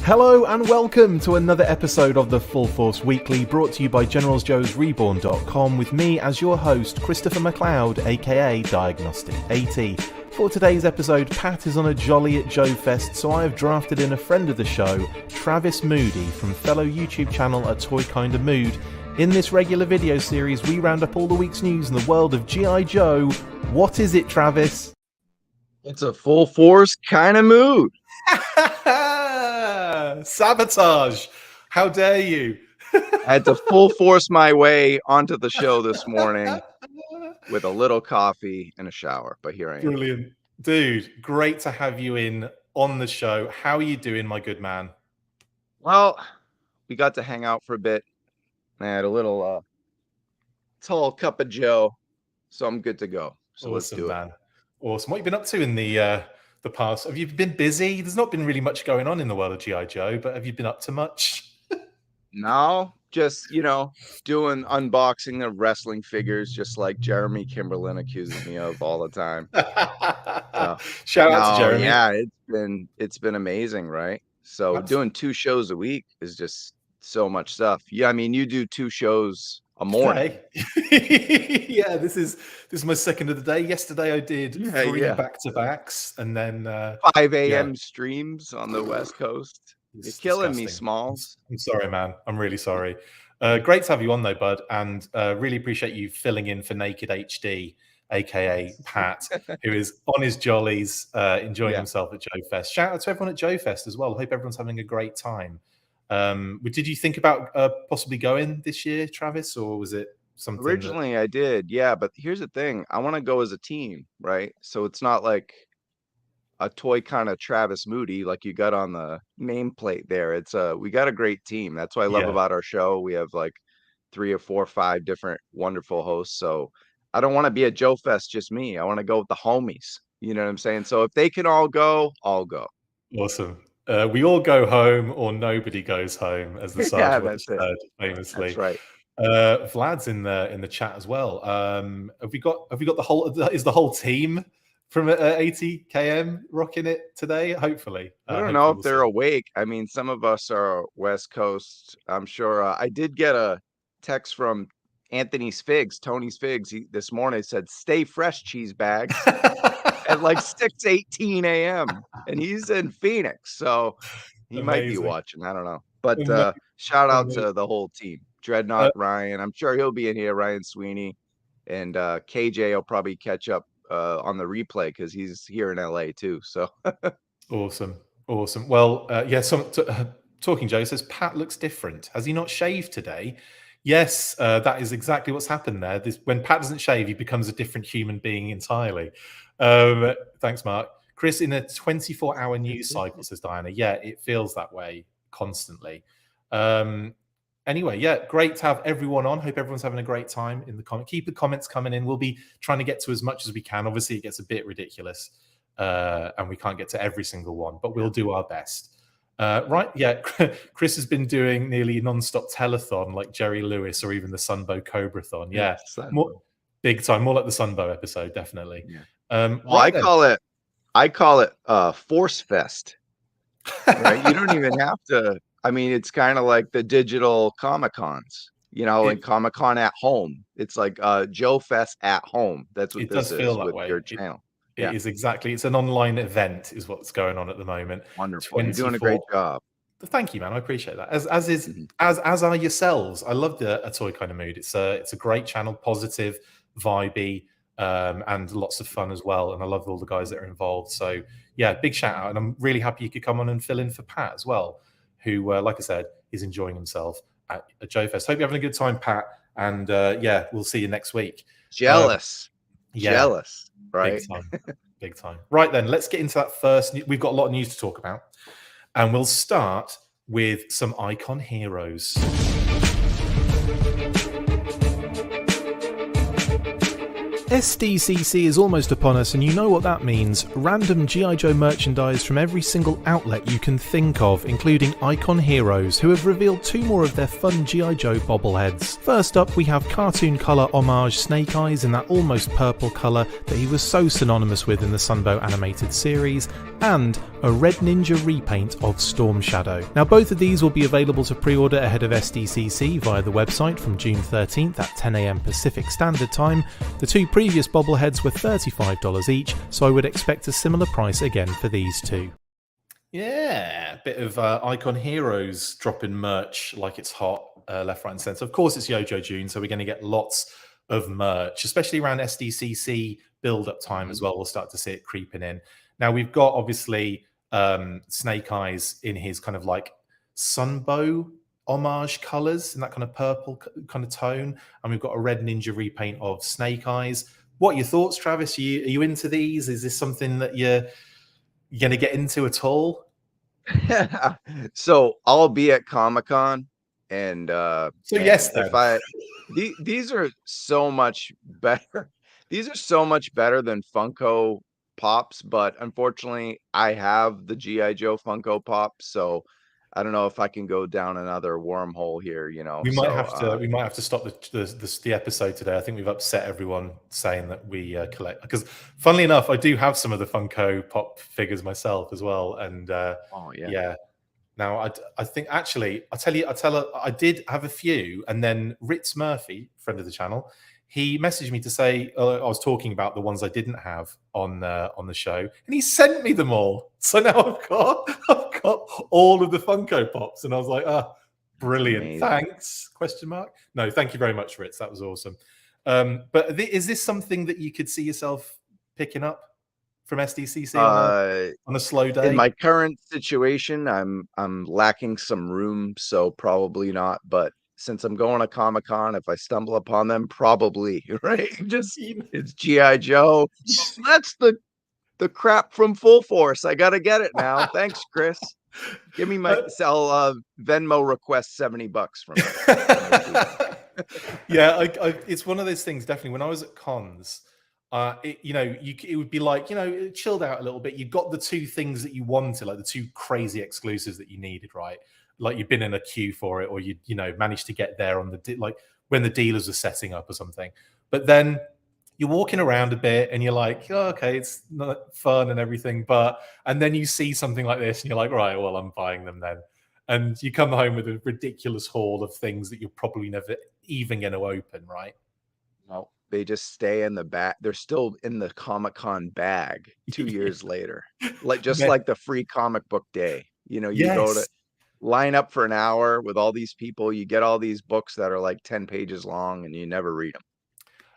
Hello and welcome to another episode of the Full Force Weekly, brought to you by Generals Reborn.com, with me as your host, Christopher McLeod AKA Diagnostik80. For today's episode, Pat is on a jolly at Joefest, so I have drafted in a friend of the show, Travis Moody, from fellow YouTube channel A Toy Kinda Mood. In this regular video series, we round up all the week's news in the world of G.I. Joe. What is it, Travis? It's a full force kind of mood. Sabotage! How dare you? I had to full force my way onto the show this morning with a little coffee and a shower, but here I am. Brilliant. Dude, great to have you in on the show. How are you doing, my good man? Well, we got to hang out for a bit. I had a little tall cup of Joe, so I'm good to go. So awesome, let's do man. It. Awesome. What have you been up to in the past? Have you been busy? There's not been really much going on in the world of G.I. Joe, but have you been up to much? No, just, doing unboxing of wrestling figures, just like Jeremy Kimberlin accuses me of all the time. Shout out to Jeremy. Yeah, it's been amazing, right? So doing 2 shows a week is just so much stuff. Yeah, I mean, you do 2 shows a morning. Yeah, this is my second of the day. Yesterday I did 3 back-to-backs, and then 5 a.m. streams on the West Coast. You're killing me, Smalls. I'm sorry, man. I'm really sorry. Great to have you on though, bud, and really appreciate you filling in for Naked HD, aka Pat, who is on his jollies, enjoying himself at Joefest. Shout out to everyone at Joefest as well. Hope everyone's having a great time. Did you think about possibly going this year, Travis, or was it something? Originally, I did, yeah. But here's the thing: I want to go as a team, right? So it's not like a toy kind of Travis Moody like you got on the nameplate there. It's we got a great team. That's what I love about our show. We have like 3 or 4 or 5 different wonderful hosts. So I don't want to be at Joefest just me. I want to go with the homies. You know what I'm saying? So if they can all go, I'll go. Awesome. We all go home, or nobody goes home, as the sergeant said famously. That's right. Vlad's in the chat as well. Have we got the whole? Is the whole team from 80 km rocking it today? Hopefully. I don't know if they're awake. I mean, some of us are West Coast. I'm sure. I did get a text from Anthony's Figs, Tony's Figs. This morning said, "Stay fresh, cheese bags." At like 6:18 a.m. and he's in Phoenix, so he might be watching. I don't know, but shout out to the whole team. Dreadnought Ryan, I'm sure he'll be in here. Ryan Sweeney and KJ will probably catch up on the replay because he's here in LA too. So awesome. Well, Talking Joe says Pat looks different. Has he not shaved today? Yes, that is exactly what's happened there. When Pat doesn't shave, he becomes a different human being entirely. Thanks, Mark. Chris, in a 24-hour news cycle, says Diana. Yeah, it feels that way constantly. Anyway, yeah, great to have everyone on. Hope everyone's having a great time in the comment. Keep the comments coming in. We'll be trying to get to as much as we can. Obviously, it gets a bit ridiculous, and we can't get to every single one, but we'll do our best. Right, yeah, Chris has been doing nearly non-stop telethon like Jerry Lewis or even the Sunbow Cobrathon. Yeah, big time, more like the Sunbow episode, definitely. Yeah. I call it Force Fest. Right? You don't even have to. I mean, it's kind of like the digital Comic-Cons, and Comic-Con at home. It's like Joefest at home. That's what this is with your channel. It is exactly. It's an online event, is what's going on at the moment. Wonderful. You're doing a great job. Thank you, man. I appreciate that. As are yourselves. I love A Toy Kinda Mood. It's a great channel, positive, vibey, and lots of fun as well. And I love all the guys that are involved. So yeah, big shout out. And I'm really happy you could come on and fill in for Pat as well, who, like I said, is enjoying himself at Joefest. Hope you're having a good time, Pat. And yeah, we'll see you next week. Jealous. Jealous. Right. Big time. Right then, let's get into that first. We've got a lot of news to talk about. And we'll start with some icon heroes. SDCC is almost upon us, and you know what that means. Random G.I. Joe merchandise from every single outlet you can think of, including Icon Heroes, who have revealed 2 more of their fun G.I. Joe bobbleheads. First up, we have cartoon colour homage Snake Eyes in that almost purple colour that he was so synonymous with in the Sunbow animated series, and a Red Ninja repaint of Storm Shadow. Now, both of these will be available to pre-order ahead of SDCC via the website from June 13th at 10 AM Pacific Standard Time. The 2 previous bobbleheads were $35 each, so I would expect a similar price again for these 2. Yeah, bit of Icon Heroes dropping merch like it's hot, left, right, and centre. Of course, it's YOJOE June, so we're going to get lots of merch, especially around SDCC build-up time as well. We'll start to see it creeping in. Now, we've got, obviously, Snake Eyes in his kind of like Sunbow homage colours, in that kind of purple kind of tone. And we've got a Red Ninja repaint of Snake Eyes. What are your thoughts, Travis? Are you into these? Is this something that you're going to get into at all? So I'll be at Comic-Con, and yes, if these are so much better. These are so much better than Funko Pops, but unfortunately I have the G.I. Joe Funko Pop, so I don't know if I can go down another wormhole here, you know. We might have to stop the episode today. I think we've upset everyone saying that we collect, because funnily enough, I do have some of the Funko Pop figures myself as well, and yeah. Now I think actually I did have a few, and then Ritz Murphy, friend of the channel, he messaged me to say I was talking about the ones I didn't have on the show, and he sent me them all. So now I've got all of the Funko Pops, and I was like, brilliant, amazing. Thanks? Question mark? No, thank you very much, Ritz. That was awesome. But is this something that you could see yourself picking up from SDCC on a slow day? In my current situation, I'm lacking some room, so probably not. But since I'm going to Comic-Con, if I stumble upon them, probably, right? Just it's G.I. Joe. That's the crap from Full Force. I gotta get it now. Thanks, Chris. Give me my Venmo request $70 from it. Yeah, it's one of those things. Definitely, when I was at cons, it would be like, it chilled out a little bit. You got the 2 things that you wanted, like the 2 crazy exclusives that you needed, right? Like you've been in a queue for it, or you managed to get there on like when the dealers were setting up or something. But then you're walking around a bit and you're like, oh, okay, it's not fun and everything, and then you see something like this and you're like, right, well, I'm buying them then. And you come home with a ridiculous haul of things that you're probably never even going to open, right? No, they just stay in the bag. They're still in the Comic-Con bag 2 years later, like like the free comic book day. You go to line up for an hour with all these people. You get all these books that are like 10 pages long, and you never read them.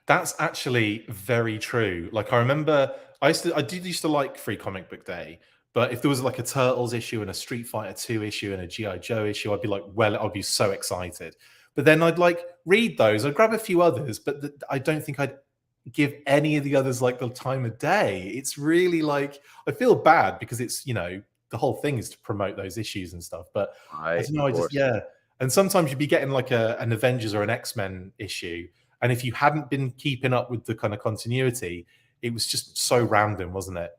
That's actually very true. Like I remember, I did used to like free comic book day, but if there was like a Turtles issue and a Street Fighter 2 issue and a G.I. Joe issue, I'd be like, I'd be so excited. But then I'd like read those. I'd grab a few others, but I don't think I'd give any of the others like the time of day. It's really like, I feel bad because it's, the whole thing is to promote those issues and stuff. But I don't know, and sometimes you'd be getting like an Avengers or an X-Men issue, and if you hadn't been keeping up with the kind of continuity, it was just so random, wasn't it?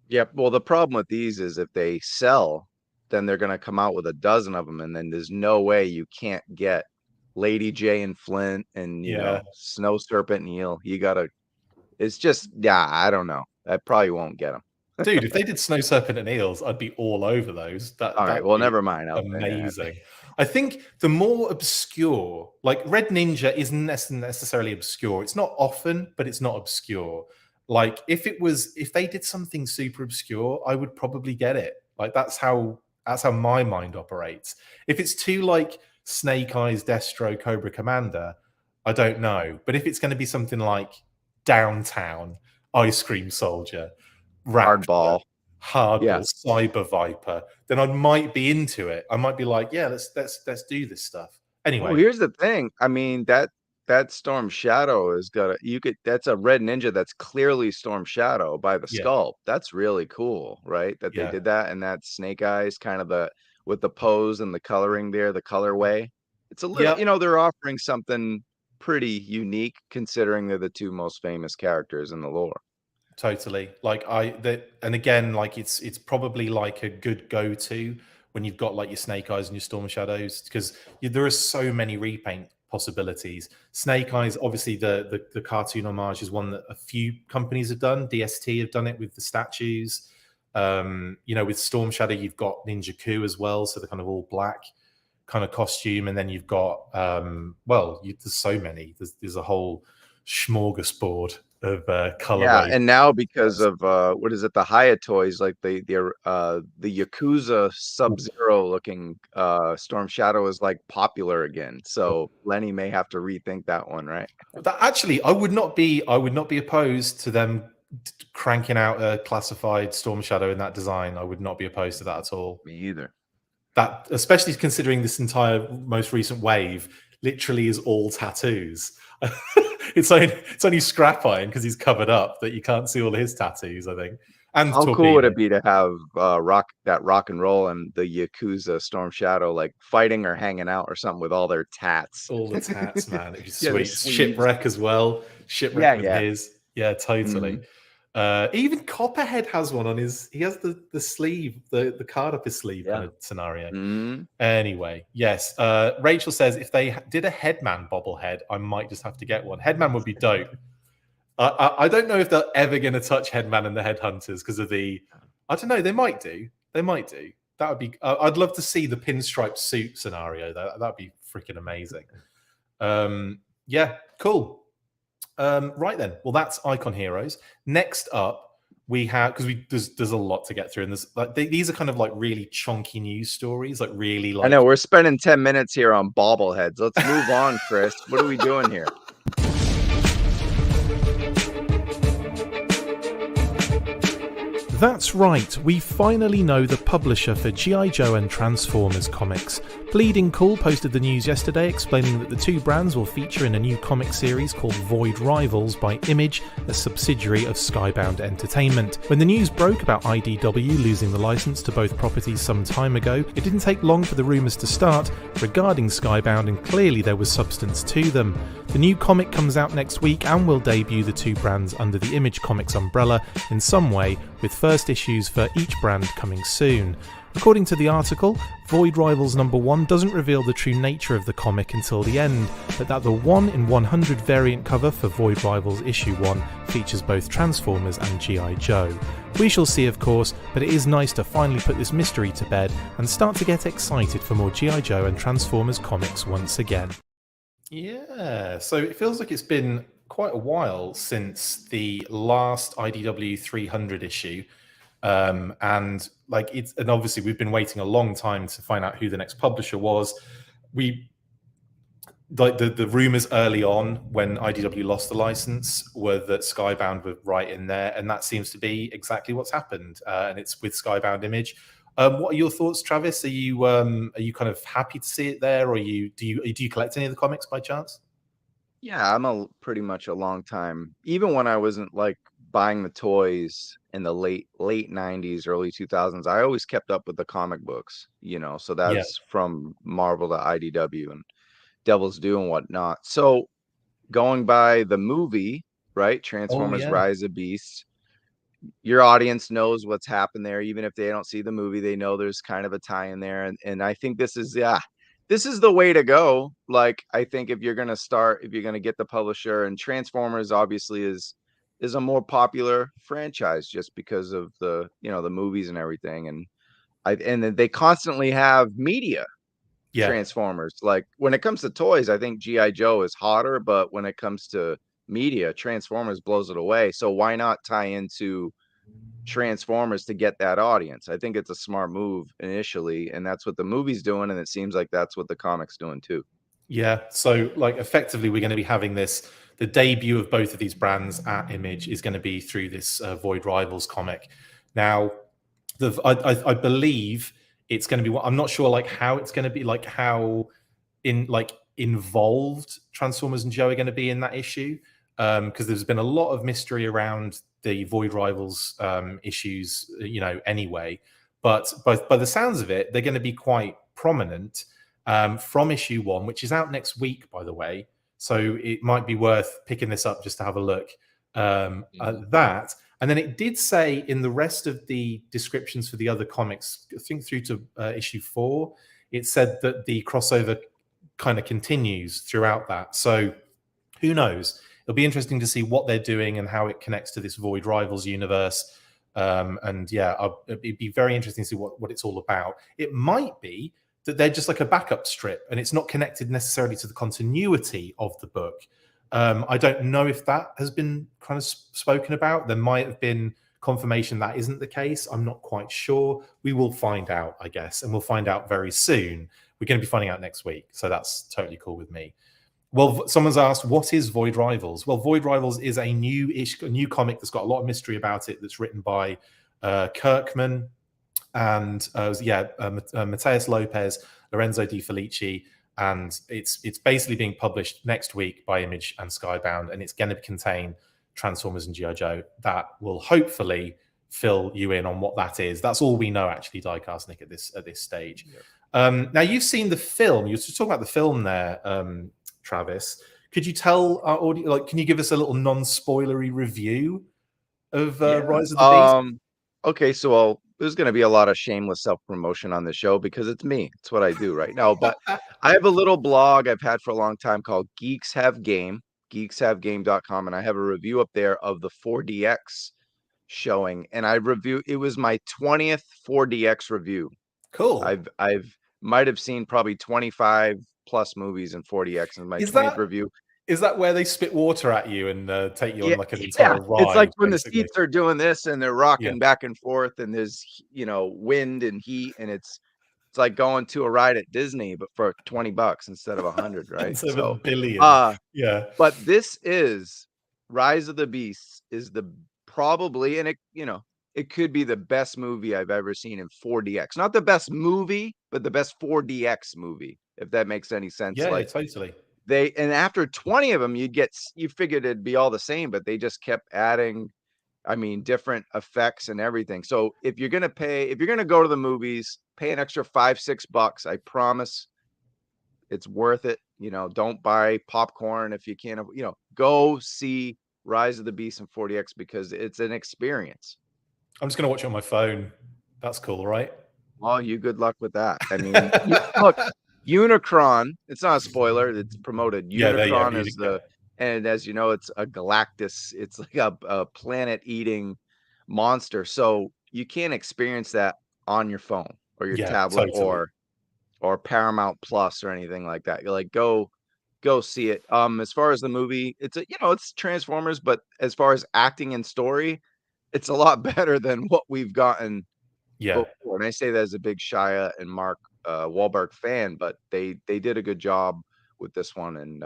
Yep. Well, the problem with these is if they sell, then they're going to come out with a dozen of them, and then there's no way you can't get Lady J and Flint and Snow Serpent and Eel. You gotta. It's just I don't know. I probably won't get them. Dude, if they did Snow Serpent and Eels, I'd be all over those. All right, well, never mind. Amazing. I think the more obscure, like Red Ninja isn't necessarily obscure. It's not often, but it's not obscure. Like if they did something super obscure, I would probably get it. Like that's how my mind operates. If it's too like Snake Eyes, Destro, Cobra Commander, I don't know. But if it's going to be something like Downtown, Ice Cream Soldier, Hardball, Cyber Viper, then I might be into it. I might be like, yeah, let's do this stuff. Anyway, well, here's the thing. I mean, that Storm Shadow is that's a Red Ninja that's clearly Storm Shadow by the sculpt. That's really cool, right? That they did that, and that Snake Eyes kind of with the pose and the coloring there, the colorway. It's a little, they're offering something pretty unique considering they're the two most famous characters in the lore. Totally. Like and again, like it's probably like a good go-to when you've got like your Snake Eyes and your Storm Shadows, because there are so many repaint possibilities. Snake Eyes, obviously the cartoon homage is one that a few companies have done. DST have done it with the statues. You know, with Storm Shadow, you've got Ninja Ku as well, so the kind of all black kind of costume, and then you've got there's so many. There's a whole smorgasbord of colorway. Yeah, and now because of what is it, the HISSTANK, like the Yakuza Sub-Zero looking Storm Shadow is like popular again. So Lenny may have to rethink that one, right? That actually, I would not be opposed to them cranking out a classified Storm Shadow in that design. I would not be opposed to that at all. Me either. That, especially considering this entire most recent wave literally is all tattoos. It's only scrap iron because he's covered up that you can't see all his tattoos, I think. And how Torpedo. cool would it be to have rock and roll and the Yakuza Storm Shadow like fighting or hanging out or something with all their tats? All the tats, man. It'd be Yeah, sweet. Shipwreck as well. Shipwreck with his. Yeah, totally. Even Copperhead has one on his. He has the sleeve, the card up his sleeve kind of scenario. Anyway, yes. Rachel says if they did a Headman bobblehead, I might just have to get one. Headman would be dope. I don't know if they're ever going to touch Headman and the Headhunters because of the. I don't know. They might do. They might do. That would be. I'd love to see the pinstripe suit scenario. That'd be freaking amazing. Yeah, cool. Right then. Well, that's Icon Heroes. Next up, we have, because there's a lot to get through, and there's like these are kind of like really chunky news stories, like really like. I know we're spending 10 minutes here on bobbleheads. Let's move on, Chris. What are we doing here? That's right, we finally know the publisher for G.I. Joe and Transformers comics. Bleeding Cool posted the news yesterday explaining that the two brands will feature in a new comic series called Void Rivals by Image, a subsidiary of Skybound Entertainment. When the news broke about IDW losing the license to both properties some time ago, it didn't take long for the rumours to start regarding Skybound, and clearly there was substance to them. The new comic comes out next week and will debut the two brands under the Image Comics umbrella in some way, with first issues for each brand coming soon. According to the article, Void Rivals #1 doesn't reveal the true nature of the comic until the end, but that the 1 in 100 variant cover for Void Rivals issue 1 features both Transformers and G.I. Joe. We shall see, of course, but it is nice to finally put this mystery to bed and start to get excited for more G.I. Joe and Transformers comics once again. Yeah, so it feels like it's been quite a while since the last IDW 300 issue. And obviously we've been waiting a long time to find out who the next publisher was. We like the rumors early on when IDW lost the license were that Skybound were right in there, and that seems to be exactly what's happened. And it's with Skybound Image. What are your thoughts, Travis? Are you kind of happy to see it there, or do you collect any of the comics by chance? Yeah, I'm pretty much a long time. Even when I wasn't like buying the toys in the late 90s, early 2000s, I always kept up with the comic books, so that's from Marvel to IDW and Devil's Due and whatnot. So going by the movie, right, Transformers Rise of Beasts, your audience knows what's happened there. Even if they don't see the movie, they know there's kind of a tie in there. And I think this is the way to go. Like, I think if you're going to get the publisher, and Transformers obviously is a more popular franchise just because of the movies and everything, and then they constantly have media. Transformers, like when it comes to toys, I think G.I. Joe is hotter, but when it comes to media, Transformers blows it away. So why not tie into Transformers to get that audience? I think it's a smart move initially, and that's what the movie's doing, and it seems like that's what the comic's doing too. Yeah, so like effectively we're going to be having the debut of both of these brands at Image is going to be through this Void Rivals comic. Now, I believe it's going to be, I'm not sure like how it's going to be, like how involved Transformers and Joe are going to be in that issue, because there's been a lot of mystery around the Void Rivals issues, anyway. But by the sounds of it, they're going to be quite prominent from issue 1, which is out next week, by the way. So it might be worth picking this up just to have a look at that. And then it did say in the rest of the descriptions for the other comics, I think through to issue 4, it said that the crossover kind of continues throughout that. So who knows? It'll be interesting to see what they're doing and how it connects to this Void Rivals universe. And yeah, it'd be very interesting to see what it's all about. It might be that they're just like a backup strip and it's not connected necessarily to the continuity of the book. I don't know if that has been kind of spoken about. There might have been confirmation that isn't the case. I'm not quite sure. We will find out, I guess, and we'll find out very soon. We're going to be finding out next week, so that's totally cool with me. Well, someone's asked, what is Void Rivals? Well, Void Rivals is a new comic that's got a lot of mystery about it, that's written by Kirkman and Mateus Lopez, Lorenzo Di Felici, and it's basically being published next week by Image and Skybound, and it's going to contain Transformers and G.I. Joe. That will hopefully fill you in on what that is. That's all we know, actually, Diecast Nick, at this stage. Yep. Now, you've seen the film. You were talking about the film there, Travis. Could you tell our audience, like, can you give us a little non-spoilery review of Rise of the Beast? Okay, so there's going to be a lot of shameless self-promotion on the show because it's me. It's what I do right now. But I have a little blog I've had for a long time called Geeks Have Game, geekshavegame.com, and I have a review up there of the 4DX showing. And it was my 20th 4DX review. Cool. I've might have seen probably 25 plus movies in 4DX in my 20th review. Is that where they spit water at you and take you on like an entire ride? It's like when basically the seats are doing this and they're rocking back and forth and there's, wind and heat, and it's like going to a ride at Disney, but for $20 instead of 100, right? Instead of $1 billion. Yeah. But this is Rise of the Beasts is probably, and it could be the best movie I've ever seen in 4DX. Not the best movie, but the best 4DX movie, if that makes any sense. Yeah, totally. And after 20 of them, you figured it'd be all the same, but they just kept adding, different effects and everything. So if you're going to go to the movies, pay an extra $5-6. I promise it's worth it. Don't buy popcorn if you can't, go see Rise of the Beast in 4DX because it's an experience. I'm just going to watch it on my phone. That's cool, right? Well, good luck with that. Look, Unicron, it's not a spoiler, it's promoted. Unicron is and as you know, it's a Galactus, it's like a planet-eating monster. So you can't experience that on your phone or your tablet or Paramount Plus or anything like that. You're like, go see it. As far as the movie, it's Transformers, but as far as acting and story, it's a lot better than what we've gotten before. And I say that as a big Shia and Mark Wahlberg fan, but they did a good job with this one, and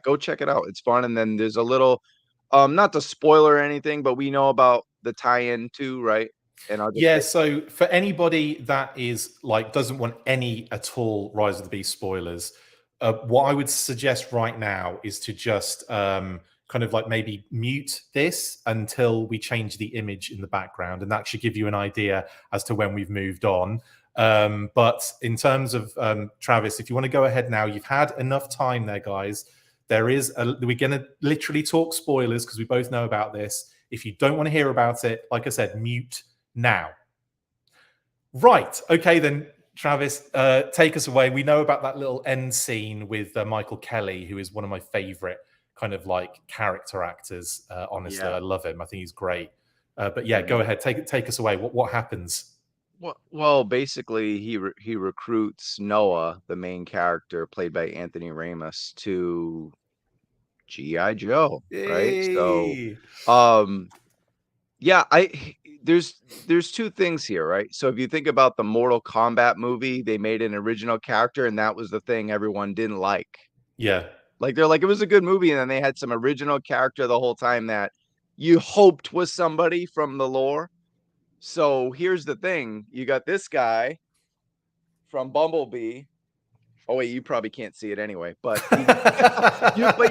go check it out. It's fun. And then there's a little not to spoil or anything, but we know about the tie-in too, right? And so for anybody that is like doesn't want any at all Rise of the Beast spoilers, what I would suggest right now is to just kind of like maybe mute this until we change the image in the background, and that should give you an idea as to when we've moved on. But in terms of Travis, if you want to go ahead now, you've had enough time there, guys. We're going to literally talk spoilers because we both know about this. If you don't want to hear about it, like I said, mute now. Right. Okay, then, Travis, take us away. We know about that little end scene with Michael Kelly, who is one of my favorite kind of like character actors. Honestly, I love him. I think he's great. But go ahead. Take us away. What happens? Well, basically, he recruits Noah, the main character played by Anthony Ramos, to G.I. Joe, right? So, there's two things here, right? So if you think about the Mortal Kombat movie, they made an original character, and that was the thing everyone didn't like. Yeah. Like they're like, it was a good movie, and then they had some original character the whole time that you hoped was somebody from the lore. So here's the thing. You got this guy from Bumblebee Oh wait, you probably can't see it anyway, but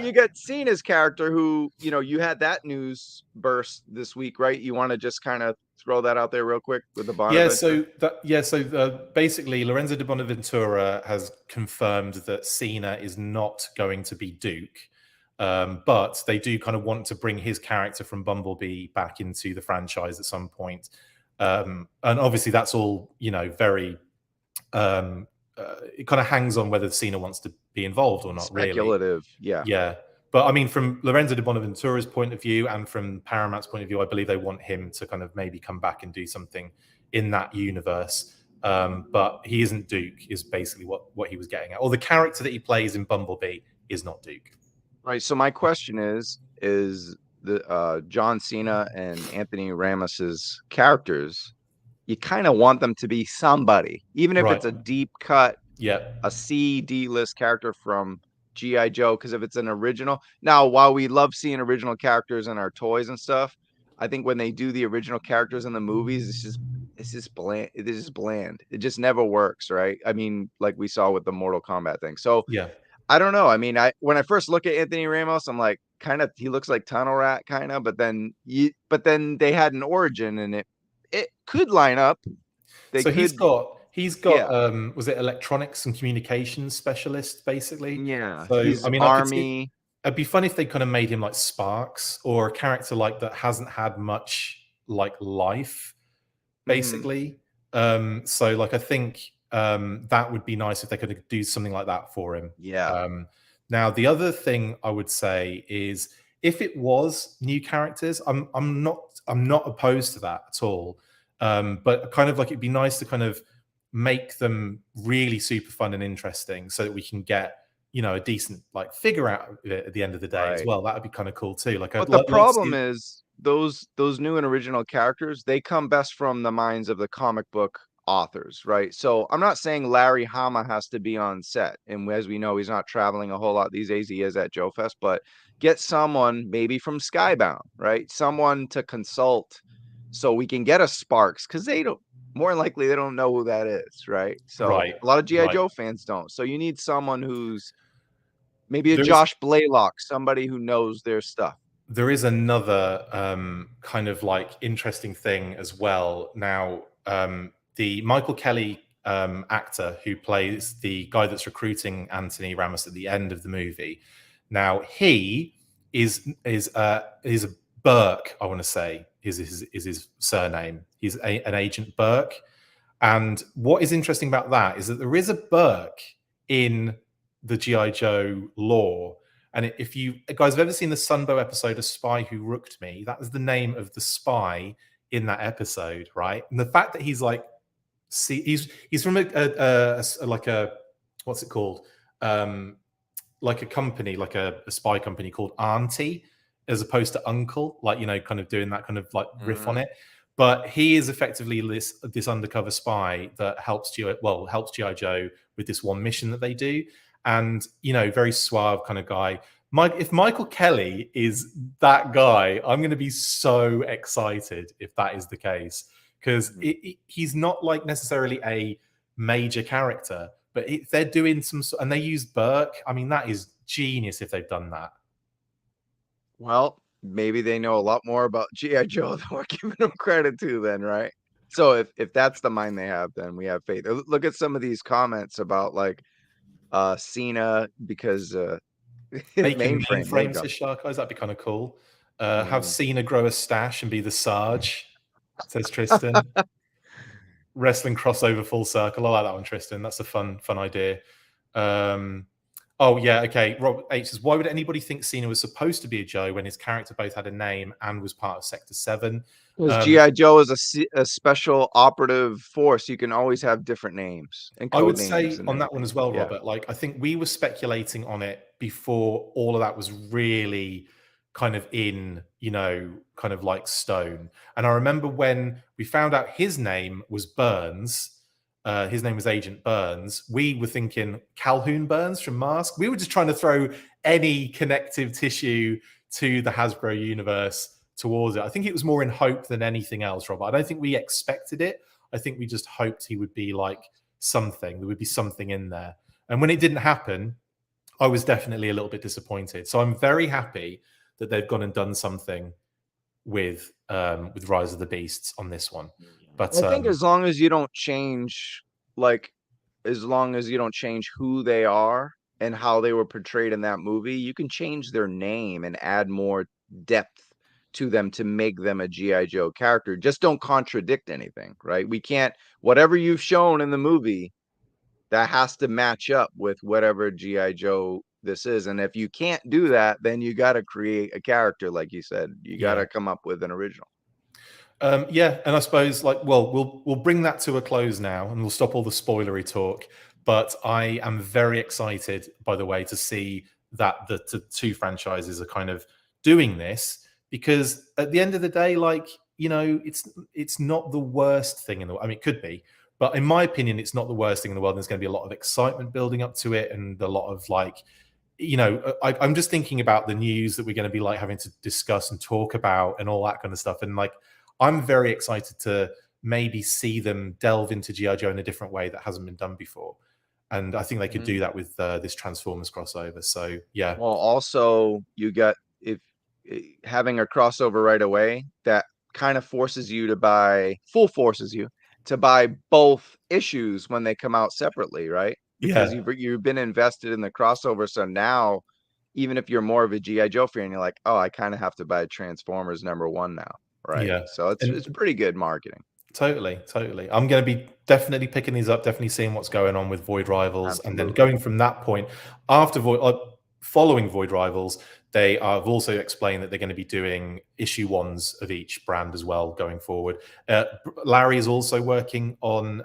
you get Cena's character, who, you know, you had that news burst this week, right? You want to just kind of throw that out there real quick with the Bonaventure? Basically Lorenzo de Bonaventura has confirmed that Cena is not going to be Duke. But they do kind of want to bring his character from Bumblebee back into the franchise at some point. And obviously that's all, you know, very it kind of hangs on whether Cena wants to be involved or not. Speculative, really. Yeah. But I mean, from Lorenzo de Bonaventura's point of view and from Paramount's point of view, I believe they want him to kind of maybe come back and do something in that universe. But he isn't Duke, is basically what he was getting at. Or the character that he plays in Bumblebee is not Duke. Right. So my question is the John Cena and Anthony Ramos's characters, you kind of want them to be somebody, even if it's a deep cut, a D list character from G.I. Joe, because if it's an original. Now, while we love seeing original characters in our toys and stuff, I think when they do the original characters in the movies, it's just bland. It is bland. It just never works, right? I mean, like we saw with the Mortal Kombat thing. So I don't know. I mean, when I first look at Anthony Ramos, I'm like, kind of, he looks like Tunnel Rat, kind of. But then they had an origin, and it could line up. He's got was it electronics and communications specialist, basically? Yeah. So he's I mean, Army. It'd be funny if they kind of made him like Sparks, or a character like that hasn't had much like life, basically. So like I think that would be nice if they could do something like that for him. Yeah. Now the other thing I would say is, if it was new characters, I'm not opposed to that at all. But kind of like, it'd be nice to kind of make them really super fun and interesting, so that we can get, you know, a decent like figure out of it at the end of the day as well. That would be kind of cool too. Like, but the problem is those new and original characters, they come best from the minds of the comic book authors, right? So I'm not saying Larry Hama has to be on set, and as we know, he's not traveling a whole lot these days. He is at Joefest, but get someone maybe from Skybound, right? Someone to consult, so we can get a Sparks, because they don't, more than likely they don't know who that is, right? So a lot of G.I. Joe fans don't. So you need someone who's maybe Josh Blaylock, somebody who knows their stuff. There is another kind of like interesting thing as well. Now, the Michael Kelly actor who plays the guy that's recruiting Anthony Ramos at the end of the movie. Now, he is a Burke, I want to say, is his surname. He's an Agent Burke. And what is interesting about that is that there is a Burke in the G.I. Joe lore. And if you guys have ever seen the Sunbow episode, A Spy Who Rooked Me, that was the name of the spy in that episode, right? And the fact that he's like, he's from like a what's it called? Like a company, like a spy company called Auntie, as opposed to Uncle, like, you know, kind of doing that kind of like riff on it. But he is effectively this undercover spy that helps G.I. Joe with this one mission that they do. And, you know, very suave kind of guy. If Michael Kelly is that guy, I'm going to be so excited if that is the case, because he's not like necessarily a major character, but if they're doing and they use Burke, I mean, that is genius if they've done that. Well, maybe they know a lot more about G.I. Joe than we're giving them credit to then, right? So if that's the mind they have, then we have faith. Look at some of these comments about like Cena, because making mainframes to Shark Eyes, that'd be kind of cool. Have Cena grow a stash and be the Sarge, says Tristan. Wrestling crossover full circle. I like that one, Tristan. That's a fun idea. Oh yeah, okay. Rob H says, why would anybody think Cena was supposed to be a Joe when his character both had a name and was part of Sector 7? Because G.I. Joe is a special operative force. You can always have different names and code I would names say on that one as well, Robert. Like, I think we were speculating on it before all of that was really kind of in, you know, kind of like stone. And I remember when we found out his name was Burns, his name was Agent Burns, we were thinking Calhoun Burns from Mask. We were just trying to throw any connective tissue to the Hasbro universe towards it. I think it was more in hope than anything else, Robert. I don't think we expected it. I think we just hoped he would be like something. There would be something in there. And when it didn't happen, I was definitely a little bit disappointed. So I'm very happy that they've gone and done something with Rise of the Beasts on this one. But I think as long as you don't change, like, as long as you don't change who they are and how they were portrayed in that movie, you can change their name and add more depth to them to make them a G.I. Joe character. Just don't contradict anything, right? We can't, whatever you've shown in the movie, that has to match up with whatever G.I. Joe this is. And if you can't do that, then you got to create a character, like you said. You got to come up with an original. Yeah, and I suppose, like, well, we'll bring that to a close now, and we'll stop all the spoilery talk. But I am very excited, by the way, to see that the two franchises are kind of doing this, because at the end of the day, like, you know, it's not the worst thing in the world. I mean, it could be, but in my opinion, it's not the worst thing in the world. There's going to be a lot of excitement building up to it, and a lot of, like, you know, I'm just thinking about the news that we're going to be like having to discuss and talk about and all that kind of stuff, and like, I'm very excited to maybe see them delve into G.I. Joe in a different way that hasn't been done before. And I think they could do that with this Transformers crossover. So, yeah. Well, also, you got, if having a crossover right away, that kind of forces you to buy both issues when they come out separately, right? Because you've been invested in the crossover. So now, even if you're more of a G.I. Joe fan, you're like, oh, I kind of have to buy Transformers #1 now. Right. Yeah. So it's pretty good marketing. Totally. I'm going to be definitely picking these up, definitely seeing what's going on with Void Rivals. Absolutely. And then going from that point, after following Void Rivals, they have also explained that they're going to be doing issue 1s of each brand as well going forward. Larry is also working on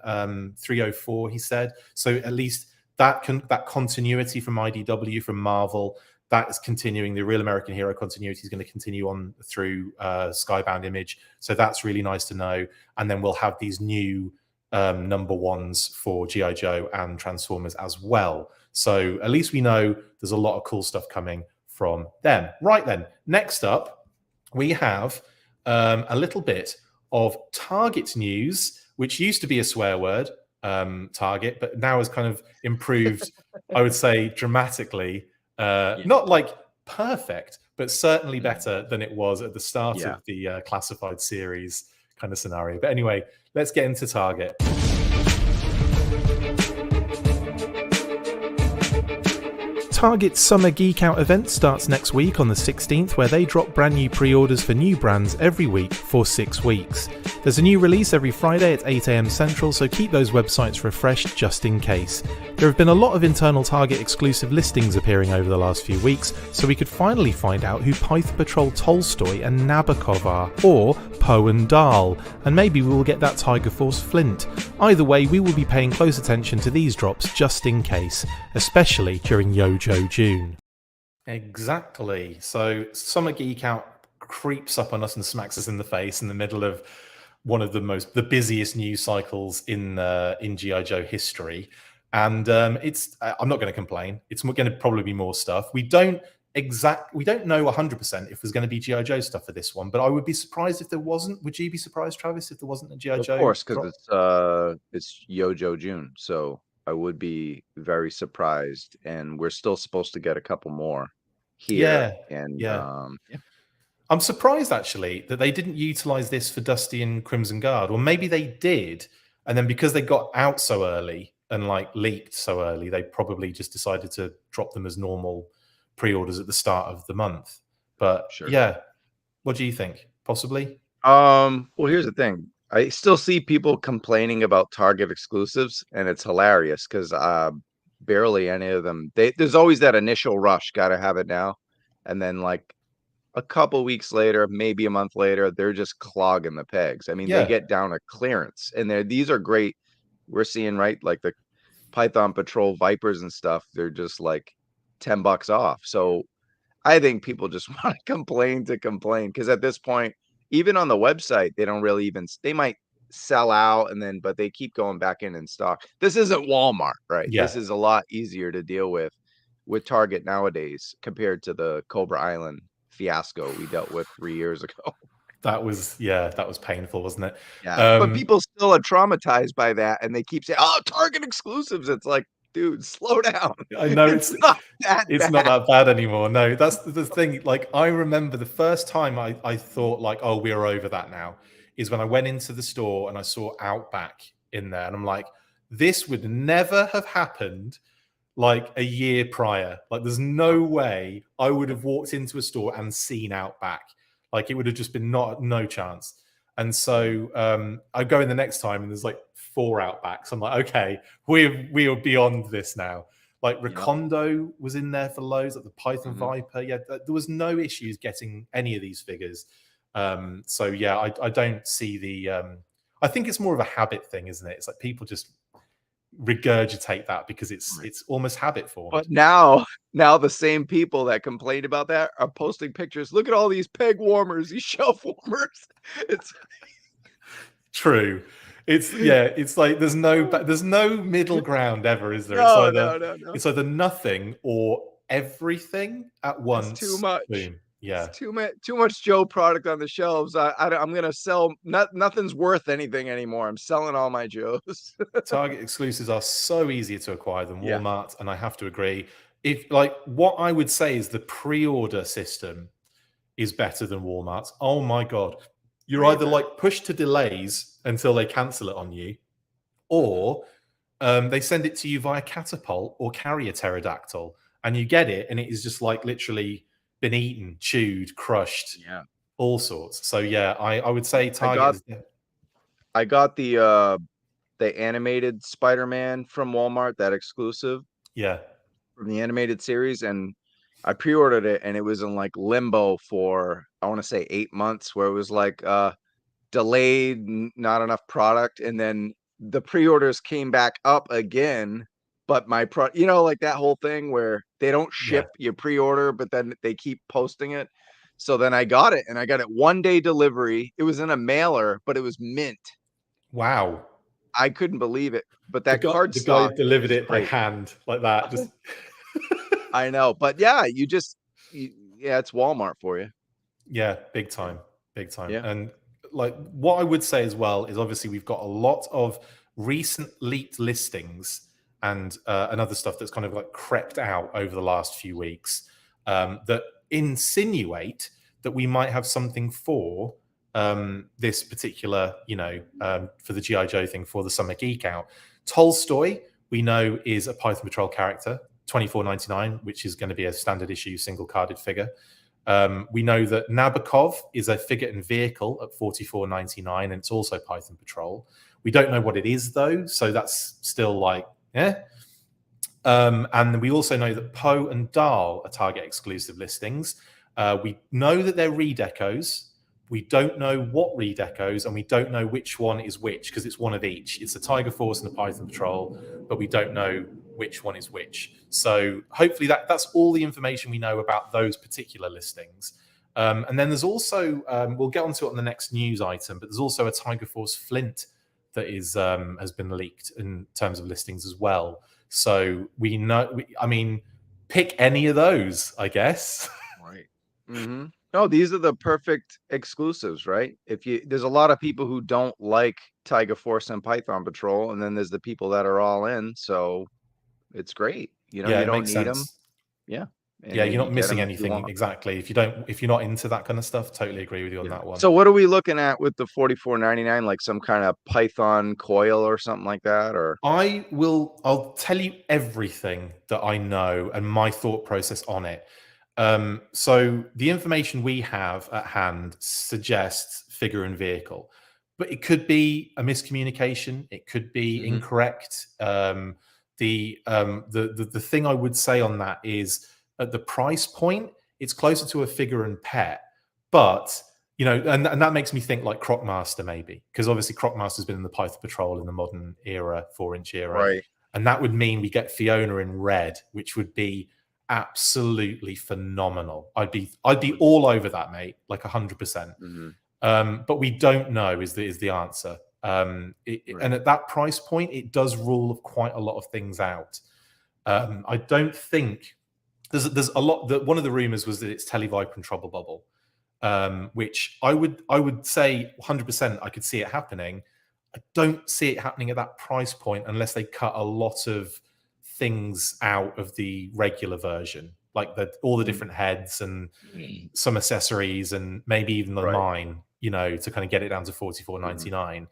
304, he said. So at least that continuity from IDW, from Marvel, that is continuing. The Real American Hero continuity is going to continue on through Skybound Image. So that's really nice to know. And then we'll have these new #1s for G.I. Joe and Transformers as well. So at least we know there's a lot of cool stuff coming from them. Right then, next up, we have a little bit of Target news, which used to be a swear word, Target, but now has kind of improved, I would say, dramatically. Not like perfect, but certainly better than it was at the start of the classified series kind of scenario. But anyway, let's get into Target. Target's Summer Geek Out event starts next week on the 16th, where they drop brand new pre-orders for new brands every week for 6 weeks. There's a new release every Friday at 8 AM Central, so keep those websites refreshed just in case. There have been a lot of internal Target exclusive listings appearing over the last few weeks, so we could finally find out who Pyth Patrol Tolstoy and Nabokov are, or Poe and Dahl, and maybe we will get that Tiger Force Flint. Either way, we will be paying close attention to these drops just in case, especially during YOJOE June. Exactly. So Summer Geek Out creeps up on us and smacks us in the face in the middle of one of the busiest news cycles in G.I. Joe history. And it's I'm not going to complain. It's going to probably be more stuff. We don't know 100% if there's going to be G.I. Joe stuff for this one, but I would be surprised if there wasn't. Would you be surprised, Travis, if there wasn't a G.I. Joe? Of course, because it's YOJOE June, so I would be very surprised. And we're still supposed to get a couple more here. I'm surprised actually that they didn't utilize this for Dusty and Crimson Guard, or maybe they did, and then because they got out so early and like leaked so early, they probably just decided to drop them as normal pre-orders at the start of the month. But yeah, what do you think? Possibly. Well, here's the thing. I still see people complaining about Target exclusives, and it's hilarious because barely any of them. There's always that initial rush, gotta have it now, and then like a couple weeks later, maybe a month later, they're just clogging the pegs. I mean, they get down to clearance, and these are great. We're seeing, right, like the Python Patrol Vipers and stuff. They're just like $10 off. So I think people just want to complain because at this point, even on the website, they don't really they might sell out but they keep going back in stock. This isn't Walmart, right? This is a lot easier to deal with Target nowadays compared to the Cobra Island fiasco we dealt with 3 years ago. That was painful, wasn't it? Yeah, but people still are traumatized by that, and they keep saying, "Oh, Target exclusives." It's like, dude, slow down. I know It's not that it's not bad. that bad anymore. No, that's the thing. Like, I remember the first time I thought like, oh, we're over that now, is when I went into the store and I saw Outback in there, and I'm like, this would never have happened like a year prior. Like, there's no way I would have walked into a store and seen Outback. Like, it would have just been no chance. And so I go in the next time and there's like 4 Outbacks. I'm like, okay, we are beyond this now. Like, Recondo was in there for loads, like the Python Viper. Yeah, there was no issues getting any of these figures. So yeah, I don't see the. I think it's more of a habit thing, isn't it? It's like people just regurgitate that because it's almost habit formed. But now the same people that complained about that are posting pictures. Look at all these peg warmers, these shelf warmers. It's true. It's like there's no middle ground ever, is there? No. It's either nothing or everything at once. It's too much. Boom. Yeah. It's too much Joe product on the shelves. I'm gonna sell. Nothing's worth anything anymore. I'm selling all my Joes. Target exclusives are so easier to acquire than Walmart, and I have to agree. If like what I would say is the pre-order system is better than Walmart's. Oh my god. You're either like pushed to delays until they cancel it on you, or they send it to you via catapult or carrier pterodactyl, and you get it, and it is just like literally been eaten, chewed, crushed, all sorts. So yeah, I would say Target. I got the animated Spider-Man from Walmart, that exclusive. Yeah, from the animated series, and I pre-ordered it, and it was in like limbo for I want to say 8 months, where it was like delayed, not enough product, and then the pre-orders came back up again. But my like that whole thing where they don't ship your pre-order, but then they keep posting it. So then I got it, and I got it 1-day delivery. It was in a mailer, but it was mint. Wow. I couldn't believe it. But that card the guy delivered it by hand like that. Just I know, but yeah, it's Walmart for you. Yeah, big time. Yeah. And like what I would say as well is obviously we've got a lot of recent leaked listings and other stuff that's kind of like crept out over the last few weeks that insinuate that we might have something for this particular, for the G.I. Joe thing for the Summer Geek Out. Tolstoy, we know, is a Python Patrol character, $24.99, which is going to be a standard issue single carded figure. We know that Nabokov is a figure and vehicle at $44.99, and it's also Python Patrol. We don't know what it is though, so that's still like, and we also know that Poe and Dahl are Target exclusive listings. We know that they're redecos. We don't know what redecos, and we don't know which one is which because it's one of each. It's a Tiger Force and a Python Patrol, but we don't know which one is which. So hopefully that's all the information we know about those particular listings. And then there's also, we'll get onto it on the next news item, but there's also a Tiger Force Flint that is has been leaked in terms of listings as well. So we know, pick any of those, I guess. Right. Mm-hmm. No, these are the perfect exclusives, right? There's a lot of people who don't like Tiger Force and Python Patrol, and then there's the people that are all in. So it's great. You don't need them. Yeah. And you're not missing anything. Exactly. If you're not into that kind of stuff, totally agree with you on that one. So what are we looking at with the $44.99? Like some kind of Python coil or something like that? Or I'll tell you everything that I know and my thought process on it. So the information we have at hand suggests figure and vehicle, but it could be a miscommunication. It could be incorrect. The thing I would say on that is at the price point, it's closer to a figure and pet, but and that makes me think like Crocmaster maybe, because obviously Crocmaster's been in the Python Patrol in the modern era, 4-inch era, right? And that would mean we get Fiona in red, which would be absolutely phenomenal. I'd be all over that, mate, like 100%. But we don't know is the answer. And at that price point, it does rule quite a lot of things out. I don't think there's a lot. One of the rumors was that it's Televiper and Trouble Bubble, which I would say 100% I could see it happening. I don't see it happening at that price point unless they cut a lot of things out of the regular version, like all the different heads and some accessories and maybe even the mine, you know, to kind of get it down to $44.99.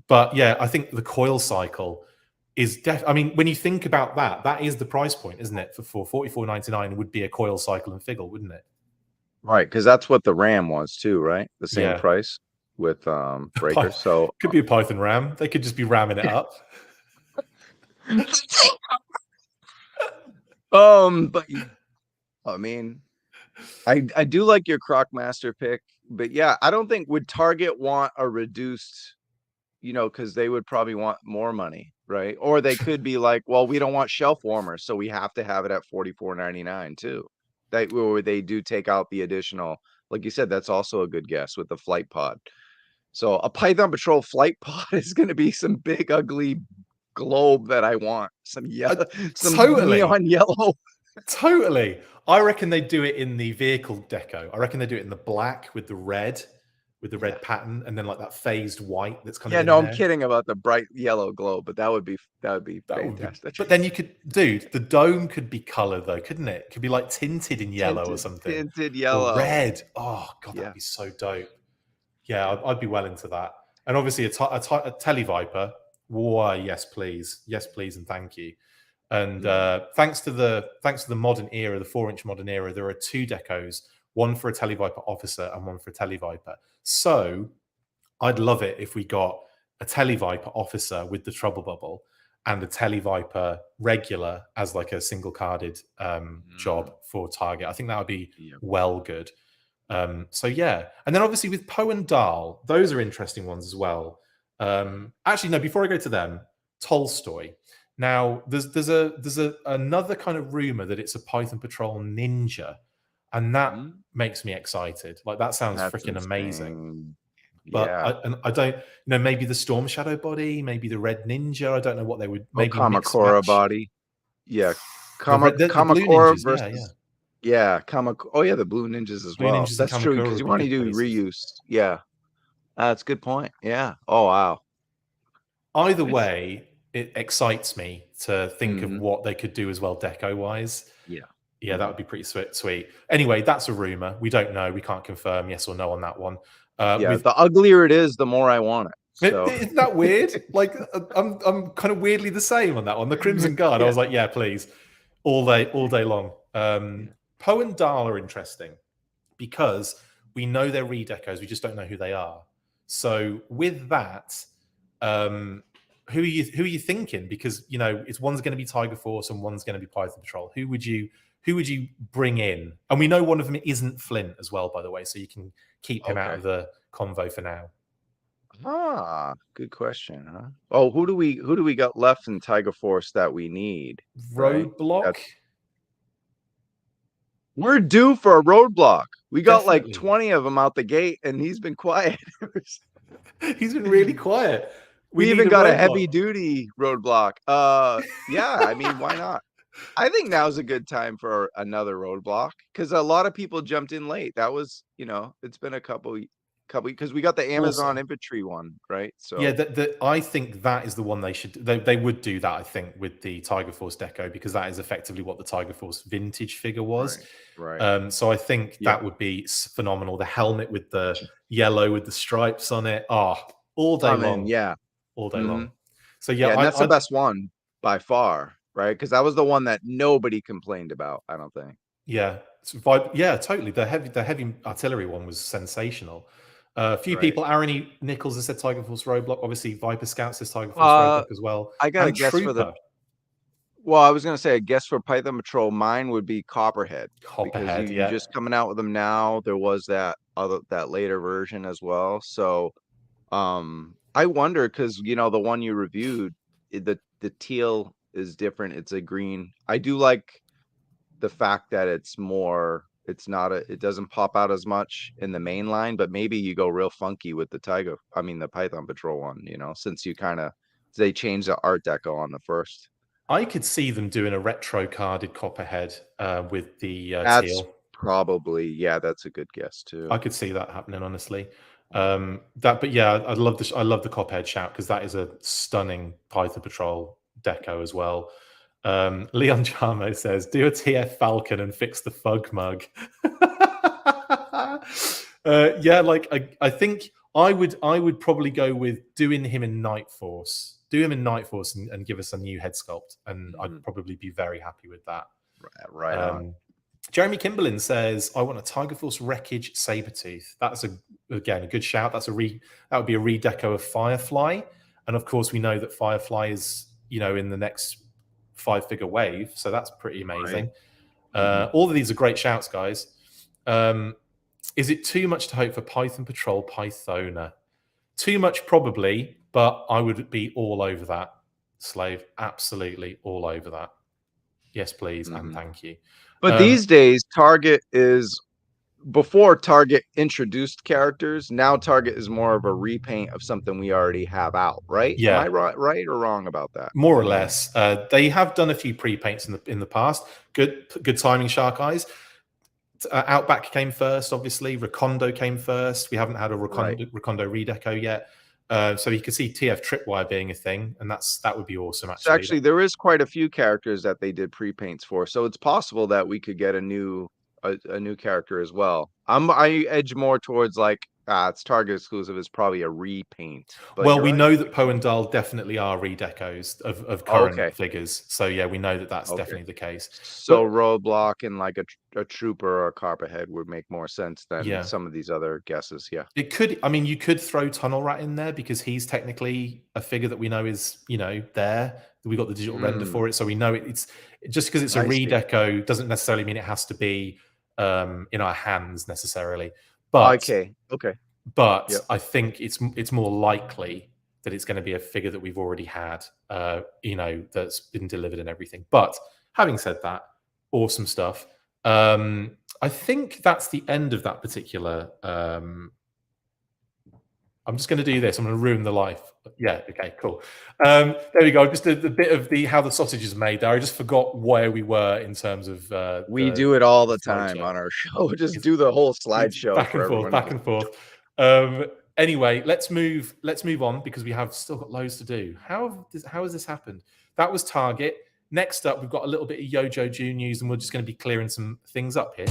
But yeah, I think the coil cycle is I mean, when you think about that, that is the price point, isn't it? For $44.99 would be a coil cycle and Figgle, wouldn't it? Right, because that's what the RAM was too, right? The same price with breakers. So could be a Python RAM. They could just be ramming it up. But I mean, I do like your Crocmaster pick, but yeah, I don't think would Target want a reduced, you know, because they would probably want more money, right? Or they could be like, well, we don't want shelf warmers, so we have to have it at $44.99 too. Where they do take out the additional, like you said, that's also a good guess with the flight pod. So a Python Patrol flight pod is going to be some big ugly globe that I want. Some yellow, some neon yellow. Totally. I reckon they do it in the vehicle deco. I reckon they do it in the black with the red pattern, and then like that phased white that's kind of no, I'm kidding about the bright yellow globe, but that would be fantastic. But then you could, dude, the dome could be color though, couldn't it? It could be like tinted in yellow or something. Tinted yellow. Or red. Oh god, that'd be so dope. Yeah, I'd be well into that. And obviously a Televiper. Why, yes, please. Yes, please, and thank you. And thanks to the modern era, the 4-inch modern era, there are 2 decos, one for a Televiper officer and one for a Televiper. So I'd love it if we got a Televiper officer with the trouble bubble and a Televiper regular as like a single carded job for Target. I think that would be well good. So yeah, and then obviously with Poe and Dahl, those are interesting ones as well. Actually, no, before I go to them, Tolstoy. Now, there's another kind of rumor that it's a Python Patrol Ninja, and that makes me excited. Like that sounds freaking amazing. But I don't, you know, maybe the Storm Shadow body, maybe the Red Ninja. I don't know what they would. Maybe Kamakura body. Yeah, Kamakura versus. Yeah, the Blue Ninjas as well. That's true because you want to do reuse. Yeah, that's a good point. Yeah. Oh wow. Either way, it excites me to think of what they could do as well, deco wise. Yeah, that would be pretty sweet. Anyway, that's a rumor. We don't know. We can't confirm yes or no on that one. The uglier it is, the more I want it. So. Isn't that weird? Like I'm kind of weirdly the same on that one. The Crimson Guard, I was like, yeah, please, all day long. Poe and Dahl are interesting because we know they're redecos. We just don't know who they are. So with that, who are you thinking? Because you know, it's one's going to be Tiger Force and one's going to be Python Patrol. Who would you bring in? And we know one of them isn't Flint as well, by the way, so you can keep him out of the convo for now. Good question, huh? Oh, who do we got left in Tiger Force that we need? Roadblock. We're due for a roadblock. We got like 20 of them out the gate, and he's been quiet. He's been really quiet. We even got a heavy duty roadblock. Yeah, I mean, why not? I think now's a good time for another roadblock because a lot of people jumped in late. That was, you know, it's been a couple because we got the Amazon infantry one, right? So yeah, I think that is the one they would do that. I think with the Tiger Force deco because that is effectively what the Tiger Force vintage figure was. Right. So I think that would be phenomenal. The helmet with the yellow with the stripes on it. All day long. Yeah, all day long. So that's the best one by far, right? Because that was the one that nobody complained about. I don't think. Yeah, totally. The heavy artillery one was sensational. A few people, Aaron E. Nichols has said Tiger Force Roadblock. Obviously, Viper Scout says Tiger Force Roadblock as well. I got a guess for the. Well, I was going to say a guess for Python Patrol. Mine would be Copperhead. Copperhead, you're just coming out with them now. There was that later version as well. So, I wonder because you know the one you reviewed, the teal is different. It's a green. I do like the fact that it's more. It doesn't pop out as much in the main line, but maybe you go real funky with the the Python Patrol one, you know, since they changed the art deco on the first. I could see them doing a retro carded Copperhead with the teal. Probably, that's a good guess too. I could see that happening, honestly. But yeah, I love the Copperhead shout because that is a stunning Python Patrol deco as well. Leon Chamo says, do a TF Falcon and fix the fug mug. Yeah, like I think I would probably go with doing him in Night Force. Do him in Night Force and give us a new head sculpt, and I'd probably be very happy with that. Right on. Jeremy Kimberlin says, I want a Tiger Force Wreckage Sabretooth. That's again a good shout. That would be a redeco of Firefly. And of course, we know that Firefly is, in the next 5-figure wave. So that's pretty amazing. Right. All of these are great shouts, guys. Is it too much to hope for Python Patrol Pythona? Too much, probably, but I would be all over that, Slave. Absolutely all over that. Yes, please, and thank you. But these days, Target is, before Target introduced characters, now Target is more of a repaint of something we already have out, right? Yeah. Am I right or wrong about that? More or less. They have done a few pre-paints in the past. Good timing, Shark Eyes. Outback came first, obviously. Recondo came first. We haven't had a Recondo redeco yet. So you can see TF Tripwire being a thing, and that would be awesome. So actually, there is quite a few characters that they did pre-paints for, so it's possible that we could get a new character as well. I edge more towards like it's Target exclusive is probably a repaint. Well, we know that Poe and Dahl definitely are redecos of current figures, so yeah, we know that that's definitely the case. So Roadblock and like a Trooper or a Carpet would make more sense than some of these other guesses. Yeah, it could. I mean, you could throw Tunnel Rat in there because he's technically a figure that we know is there. We got the digital render for it, so we know it's just because it's a redeco doesn't necessarily mean it has to be in our hands necessarily. But but I think it's more likely that it's going to be a figure that we've already had, that's been delivered and everything. But having said that, awesome stuff. I think that's the end of that particular. I'm just going to do this. I'm going to ruin the life. Yeah. Okay. Cool. There we go. Just a bit of how the sausage is made there. I just forgot where we were in terms of. We do it all the time on our show. Just do the whole slideshow. Back and forth. Anyway, let's move on because we have still got loads to do. How has this happened? That was Target. Next up, we've got a little bit of YOJOE June news, and we're just going to be clearing some things up here.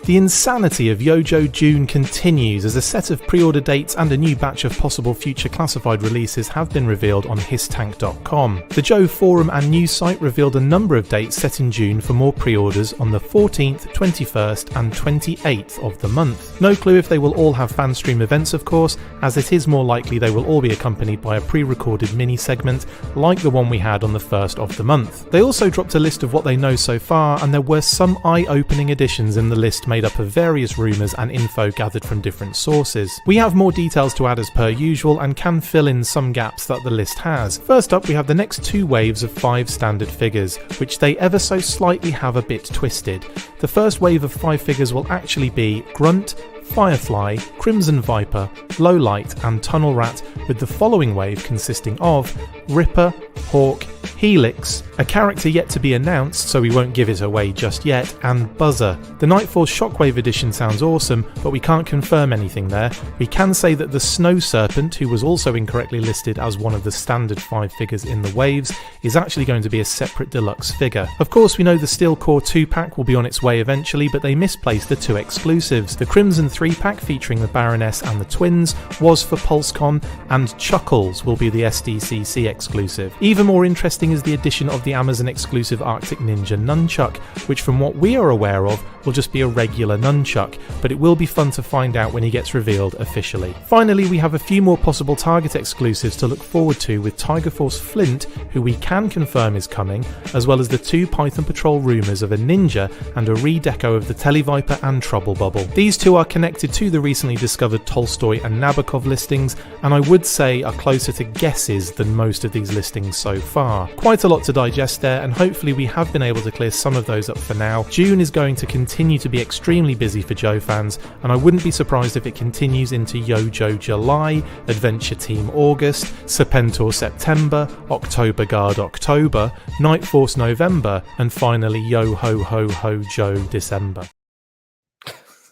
The insanity of YOJOE June continues as a set of pre-order dates and a new batch of possible future classified releases have been revealed on HISSTANK.com. The Joe forum and news site revealed a number of dates set in June for more pre-orders on the 14th, 21st and 28th of the month. No clue if they will all have fan stream events, of course, as it is more likely they will all be accompanied by a pre-recorded mini segment like the one we had on the 1st of the month. They also dropped a list of what they know so far, and there were some eye-opening additions in the list made up of various rumours and info gathered from different sources. We have more details to add as per usual and can fill in some gaps that the list has. First up, we have the next 2 waves of 5 standard figures, which they ever so slightly have a bit twisted. The first wave of 5 figures will actually be Grunt, Firefly, Crimson Viper, Lowlight and Tunnel Rat, with the following wave consisting of Ripper, Hawk, Helix, a character yet to be announced so we won't give it away just yet, and Buzzer. The Nightforce Shockwave edition sounds awesome, but we can't confirm anything there. We can say that the Snow Serpent, who was also incorrectly listed as one of the standard 5 figures in the waves, is actually going to be a separate deluxe figure. Of course, we know the Steel Core 2-pack will be on its way eventually, but they misplaced the 2 exclusives. The Crimson 3-pack featuring the Baroness and the twins was for PulseCon, and Chuckles will be the SDCC exclusive. Even more interesting is the addition of the Amazon exclusive Arctic Ninja Nunchuck, which from what we are aware of will just be a regular nunchuck, but it will be fun to find out when he gets revealed officially. Finally, we have a few more possible Target exclusives to look forward to, with Tiger Force Flint, who we can confirm is coming, as well as the 2 Python Patrol rumours of a Ninja and a redeco of the Televiper and Trouble Bubble. These 2 are connected to the recently discovered Tolstoy and Nabokov listings, and I would say are closer to guesses than most of these listings so far. Quite a lot to digest there, and hopefully we have been able to clear some of those up for now. June is going to continue to be extremely busy for Joe fans, and I wouldn't be surprised if it continues into YOJOE July, Adventure Team August, Serpentor September, October Guard October, Night Force November, and finally Yo Ho Ho Ho Joe December.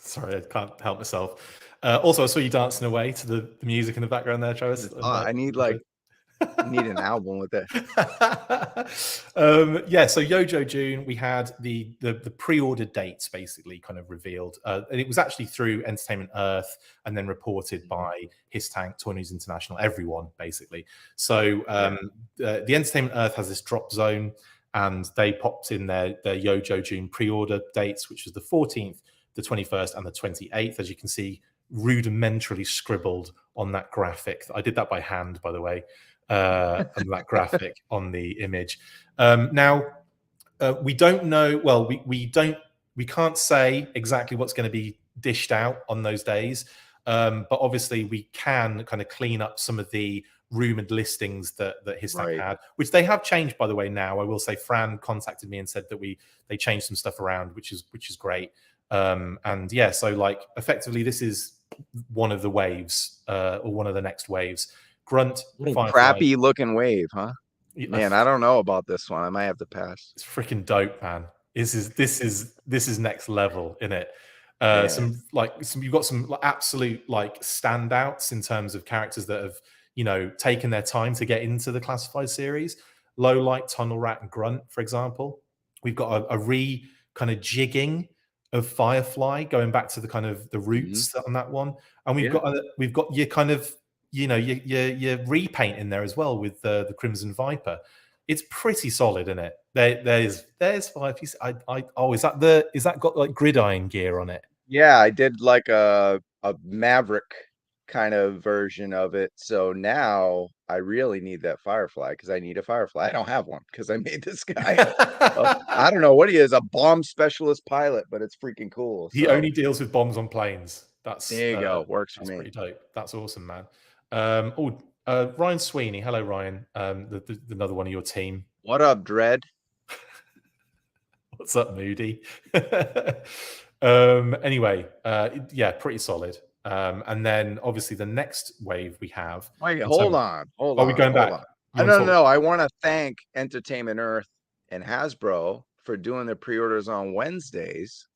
Sorry, I can't help myself. Also, I saw you dancing away to the music in the background there, Travis. I need an album with it. Yeah, so Yojo June, we had the pre-order dates basically kind of revealed, and it was actually through Entertainment Earth and then reported by HISSTANK, Toy News International, everyone basically. So the Entertainment Earth has this drop zone, and they popped in their Yojo June pre-order dates, which was the 14th, the 21st, and the 28th, as you can see, rudimentarily scribbled on that graphic. I did that by hand, by the way. On that graphic on the image. Now we don't know. Well, we can't say exactly what's going to be dished out on those days, but obviously we can kind of clean up some of the rumored listings that HISSTANK had, which they have changed, by the way. Now I will say, Fran contacted me and said that they changed some stuff around, which is great. And yeah, so like effectively, this is one of the waves, or one of the next waves. Grunt, crappy looking wave, huh? Man, I don't know about this one. I might have to pass. It's freaking dope, man. This is next level, isn't it? You've got some absolute like standouts in terms of characters that have, you know, taken their time to get into the classified series. Low Light, Tunnel Rat, and Grunt, for example. We've got a kind of jigging of Firefly, going back to the kind of the roots on that one, and we've got your kind of, you know, your repaint in there as well with the Crimson Viper. It's pretty solid, isn't it? There's 5 pieces. Is that got like gridiron gear on it? Yeah, I did like a Maverick kind of version of it. So now I really need that Firefly, because I need a Firefly. I don't have one because I made this guy. I don't know what he is, a bomb specialist pilot, but it's freaking cool. He only deals with bombs on planes. There you go. Works for me. Pretty dope. That's awesome, man. Ryan Sweeney. Hello, Ryan. Another one of your team. What up, Dread? What's up, Moody? Anyway, yeah, pretty solid. And then obviously the next wave we have. Wait, hold on. Are we going back? No. I want to thank Entertainment Earth and Hasbro for doing their pre-orders on Wednesdays,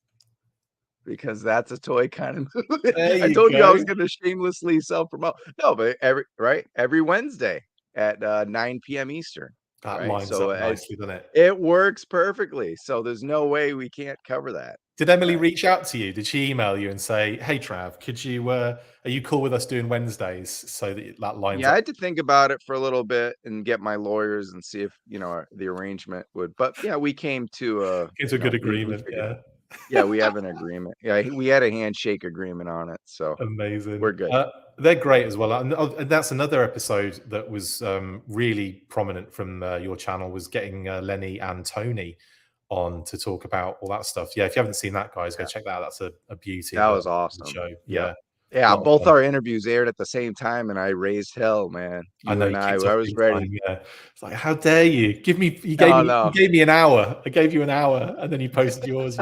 because that's a toy kind of movement. I told you I was going to shamelessly self-promote. No, but every Wednesday at 9 p.m. Eastern. That lines up nicely, doesn't it? It works perfectly. So there's no way we can't cover that. Did Emily reach out to you? Did she email you and say, "Hey, Trav, could you? Are you cool with us doing Wednesdays?" So that lines up. Yeah, I had to think about it for a little bit and get my lawyers and see if, you know, the arrangement would. But yeah, we came to a good agreement. Yeah, we have an agreement. Yeah, we had a handshake agreement on it. So amazing. We're good. They're great as well. And that's another episode that was really prominent from your channel, was getting Lenny and Tony on to talk about all that stuff. Yeah, if you haven't seen that, guys, go check that out. That's a beauty. That was awesome. Show. Yeah. Both our interviews aired at the same time, and I raised hell, man. I know. I was ready. Time, yeah. It's like, how dare you? You gave me an hour. I gave you an hour, and then you posted yours.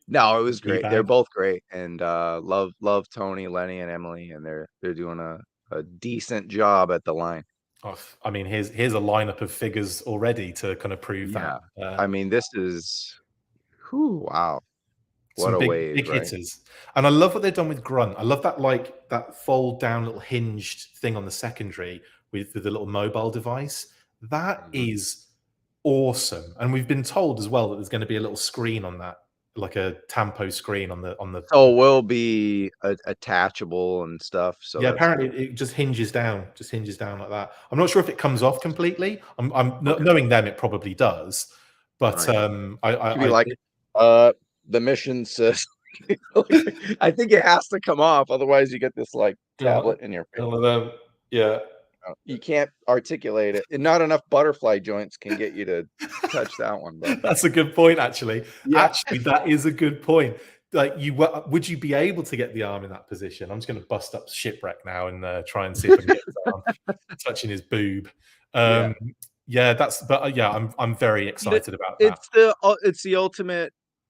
No, it was great. They're both great, and love Tony, Lenny, and Emily, and they're doing a decent job at the line. Oh, I mean, here's a lineup of figures already to kind of prove that. I mean, this is, wow, what a wave, big hitters. And I love what they've done with Grunt. I love that fold down little hinged thing on the secondary with the little mobile device. That is awesome. And we've been told as well that there's going to be a little screen on that, like a Tampo screen on the. So it will be attachable and stuff. So yeah, apparently it just hinges down like that. I'm not sure if it comes off completely. Knowing them, it probably does. But the mission says, I think it has to come off, otherwise you get this like tablet in your face. Yeah. You can't articulate it, and not enough butterfly joints can get you to touch that one. But that's a good point, actually. Yeah. Actually, that is a good point. Like, would you be able to get the arm in that position? I'm just going to bust up Shipwreck now and try and see if I can get his arm touching his boob. I'm very excited about that.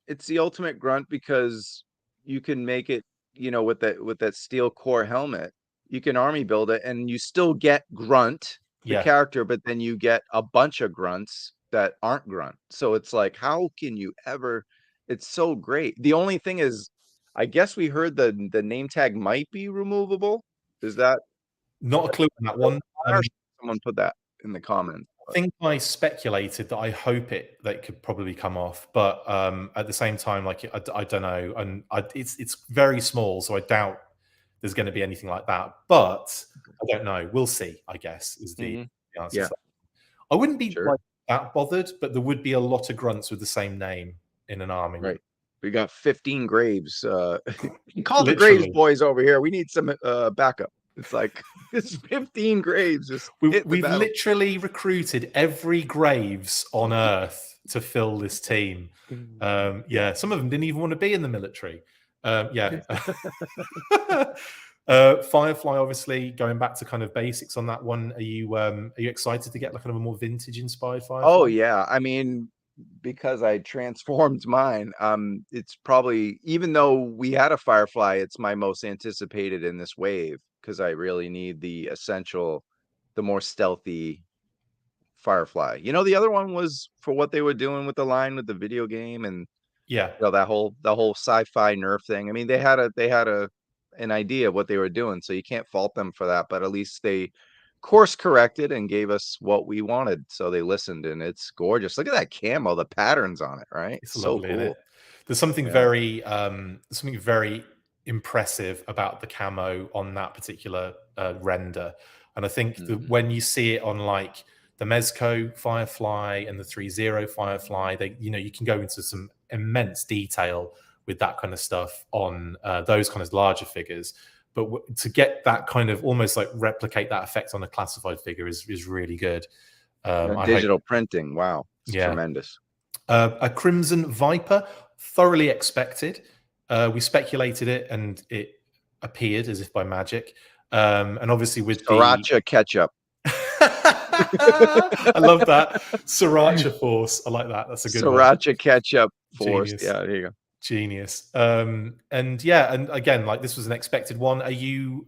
It's the ultimate Grunt, because you can make it, you know, with that steel core helmet. You can army build it, and you still get Grunt, the character, but then you get a bunch of Grunts that aren't Grunt. So it's like, how can you ever? It's so great. The only thing is, I guess we heard the name tag might be removable. Is that Not a clue on that one. Someone put that in the comments. I think I speculated that I hope that could probably come off, but at the same time, like I don't know, and it's very small, so I doubt there's going to be anything like that. But I don't know. We'll see. I guess is the answer. Yeah. I wouldn't be Sure. like that bothered, but there would be a lot of grunts with the same name in an army. Right. We got 15 Graves. Call the Literally. Graves boys over here. We need some backup. It's like it's 15 Graves. Just We've literally recruited every Graves on Earth to fill this team. Yeah, some of them didn't even want to be in the military. Yeah. Firefly, obviously, going back to kind of basics on that one. Are you excited to get like kind of a more vintage inspired Firefly? Oh yeah, I mean, because I transformed mine. It's probably, even though we had a Firefly, it's my most anticipated in this wave because I really need the essential, the more stealthy Firefly. You know, the other one was for what they were doing with the line with the video game and yeah, you know, that whole sci-fi nerf thing. I mean, they had an idea of what they were doing, so you can't fault them for that. But at least they course corrected and gave us what we wanted. So they listened, and it's gorgeous. Look at that camo, the patterns on it, right? It's so lovely, cool. isn't it? There's something very impressive about the camo on that particular render, and I think that when you see it on like the Mezco Firefly and the 3.0 Firefly, you can go into some immense detail with that kind of stuff on those kind of larger figures. But to get that kind of almost like replicate that effect on a classified figure is really good. Digital printing, wow, it's tremendous. A Crimson Viper, thoroughly expected. We speculated it, and it appeared as if by magic. And obviously with Sriracha ketchup. I love that. Sriracha force. I like that. That's a good Sriracha one. ketchup force. Genius. Yeah, there you go. Genius. And yeah, and again, like this was an expected one. Are you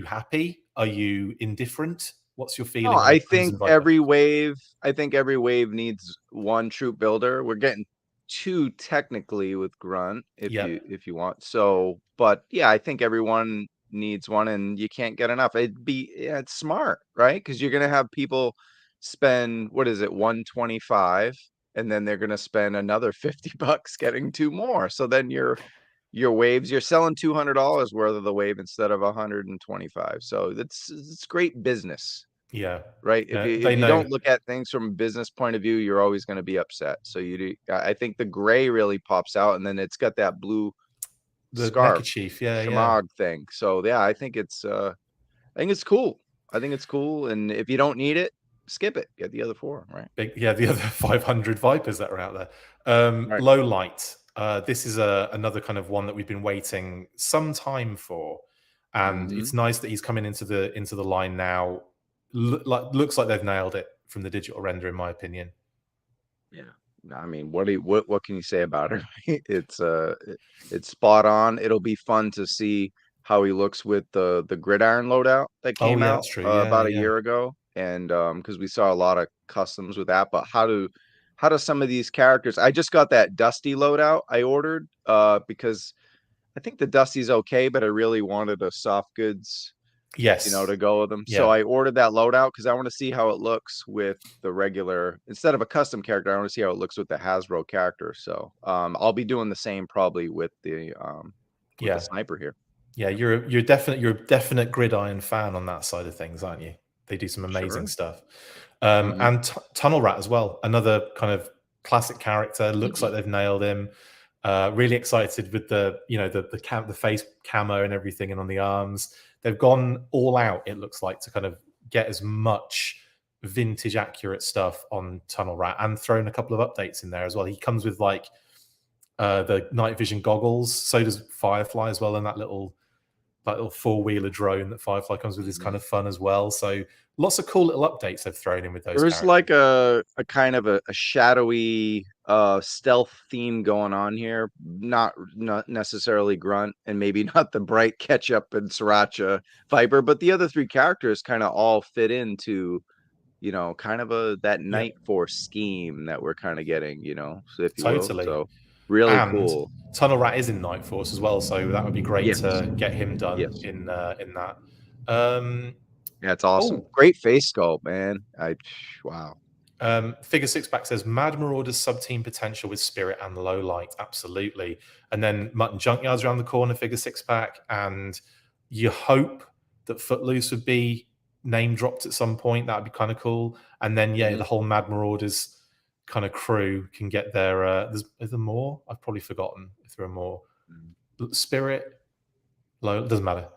happy? Are you indifferent? What's your feeling? No, I think every wave needs one troop builder. We're getting two technically with Grunt if you want. So, but yeah, I think everyone needs one, and you can't get enough. It's smart, right? Because you're gonna have people spend, what is it, 125, and then they're gonna spend another $50 getting two more. So then your waves, you're selling $200 worth of the wave instead of 125. So it's great business. Yeah. Right. If you don't look at things from a business point of view, you're always going to be upset. So I think the gray really pops out, and then it's got that blue scarf, chief, thing. So yeah, I think it's cool. I think it's cool. And if you don't need it, skip it. Get the other four, right? The other 500 Vipers that are out there. Right. Low light. This is another kind of one that we've been waiting some time for, and it's nice that he's coming into the line now. Looks like they've nailed it from the digital render, in my opinion. Yeah, I mean, what can you say about it? It's spot on. It'll be fun to see how he looks with the gridiron loadout that came out about a year ago, and because we saw a lot of customs with that. But how do some of these characters? I just got that Dusty loadout I ordered because I think the Dusty's okay, but I really wanted a soft goods. Yes, to go with them. So I ordered that loadout because I want to see how it looks with the regular, instead of a custom character. I want to see how it looks with the Hasbro character. So I'll be doing the same probably with the sniper here. Yeah, you're a definite gridiron fan on that side of things, aren't you? They do some amazing stuff. And Tunnel Rat as well, another kind of classic character. Looks like they've nailed him. Really excited with the face camo and everything, and on the arms. They've gone all out, it looks like, to kind of get as much vintage accurate stuff on Tunnel Rat, and thrown a couple of updates in there as well. He comes with like the night vision goggles. So does Firefly as well, and that little four-wheeler drone that Firefly comes with is kind of fun as well. So lots of cool little updates they've thrown in with those. There's like a kind of a shadowy stealth theme going on here, not necessarily Grunt, and maybe not the bright ketchup and Sriracha Viper, but the other three characters kind of all fit into kind of that Night Force scheme that we're kind of getting, so if you will. So Really And cool. Tunnel Rat is in Night Force as well, so that would be great Yes. to get him done Yes. in that. Yeah, it's awesome. Oh, Great face sculpt, man. Wow. Figure Six Pack says Mad Marauder's sub-team potential with Spirit and Low Light, absolutely. And then Mutton Junkyard's around the corner, Figure Six Pack, and you hope that Footloose would be name dropped at some point. That would be kind of cool. And then the whole Mad Marauders kind of crew can get their. Is there more? I've probably forgotten if there are more. Spirit, Low, doesn't matter.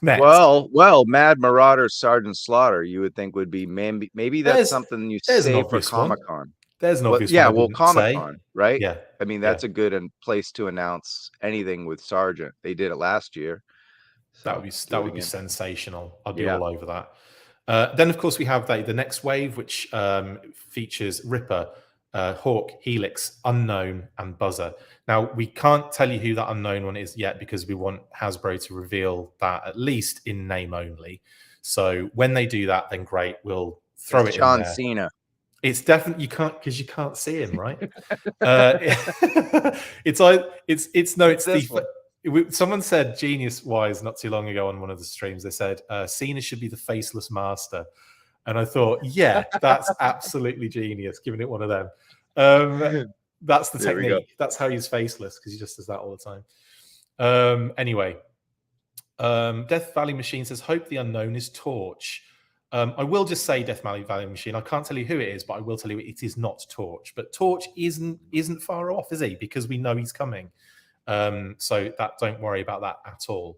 Next. Well, Mad Marauder Sergeant Slaughter, you would think would be maybe that's something you say for Comic-Con. There's an obvious yeah, one. well, Comic-Con, right? Yeah. I mean, that's a good place to announce anything with Sergeant. They did it last year. So that would be sensational. I'd be all over that. Then, of course, we have the next wave, which features Ripper, Hawk, Helix, Unknown, and Buzzer. Now, we can't tell you who that Unknown one is yet because we want Hasbro to reveal that at least in name only. So when they do that, then great, we'll throw it John in there. Cena. It's definitely you can't see him, right? Someone said genius-wise not too long ago on one of the streams. They said Cena should be the faceless master, and I thought, yeah, that's absolutely genius. Giving it one of them. That's the technique. That's how he's faceless because he just does that all the time. Anyway, Death Valley Machine says, "Hope the Unknown is Torch." I will just say Death Valley Machine. I can't tell you who it is, but I will tell you it is not Torch. But Torch isn't far off, is he? Because we know he's coming. So don't worry about that at all.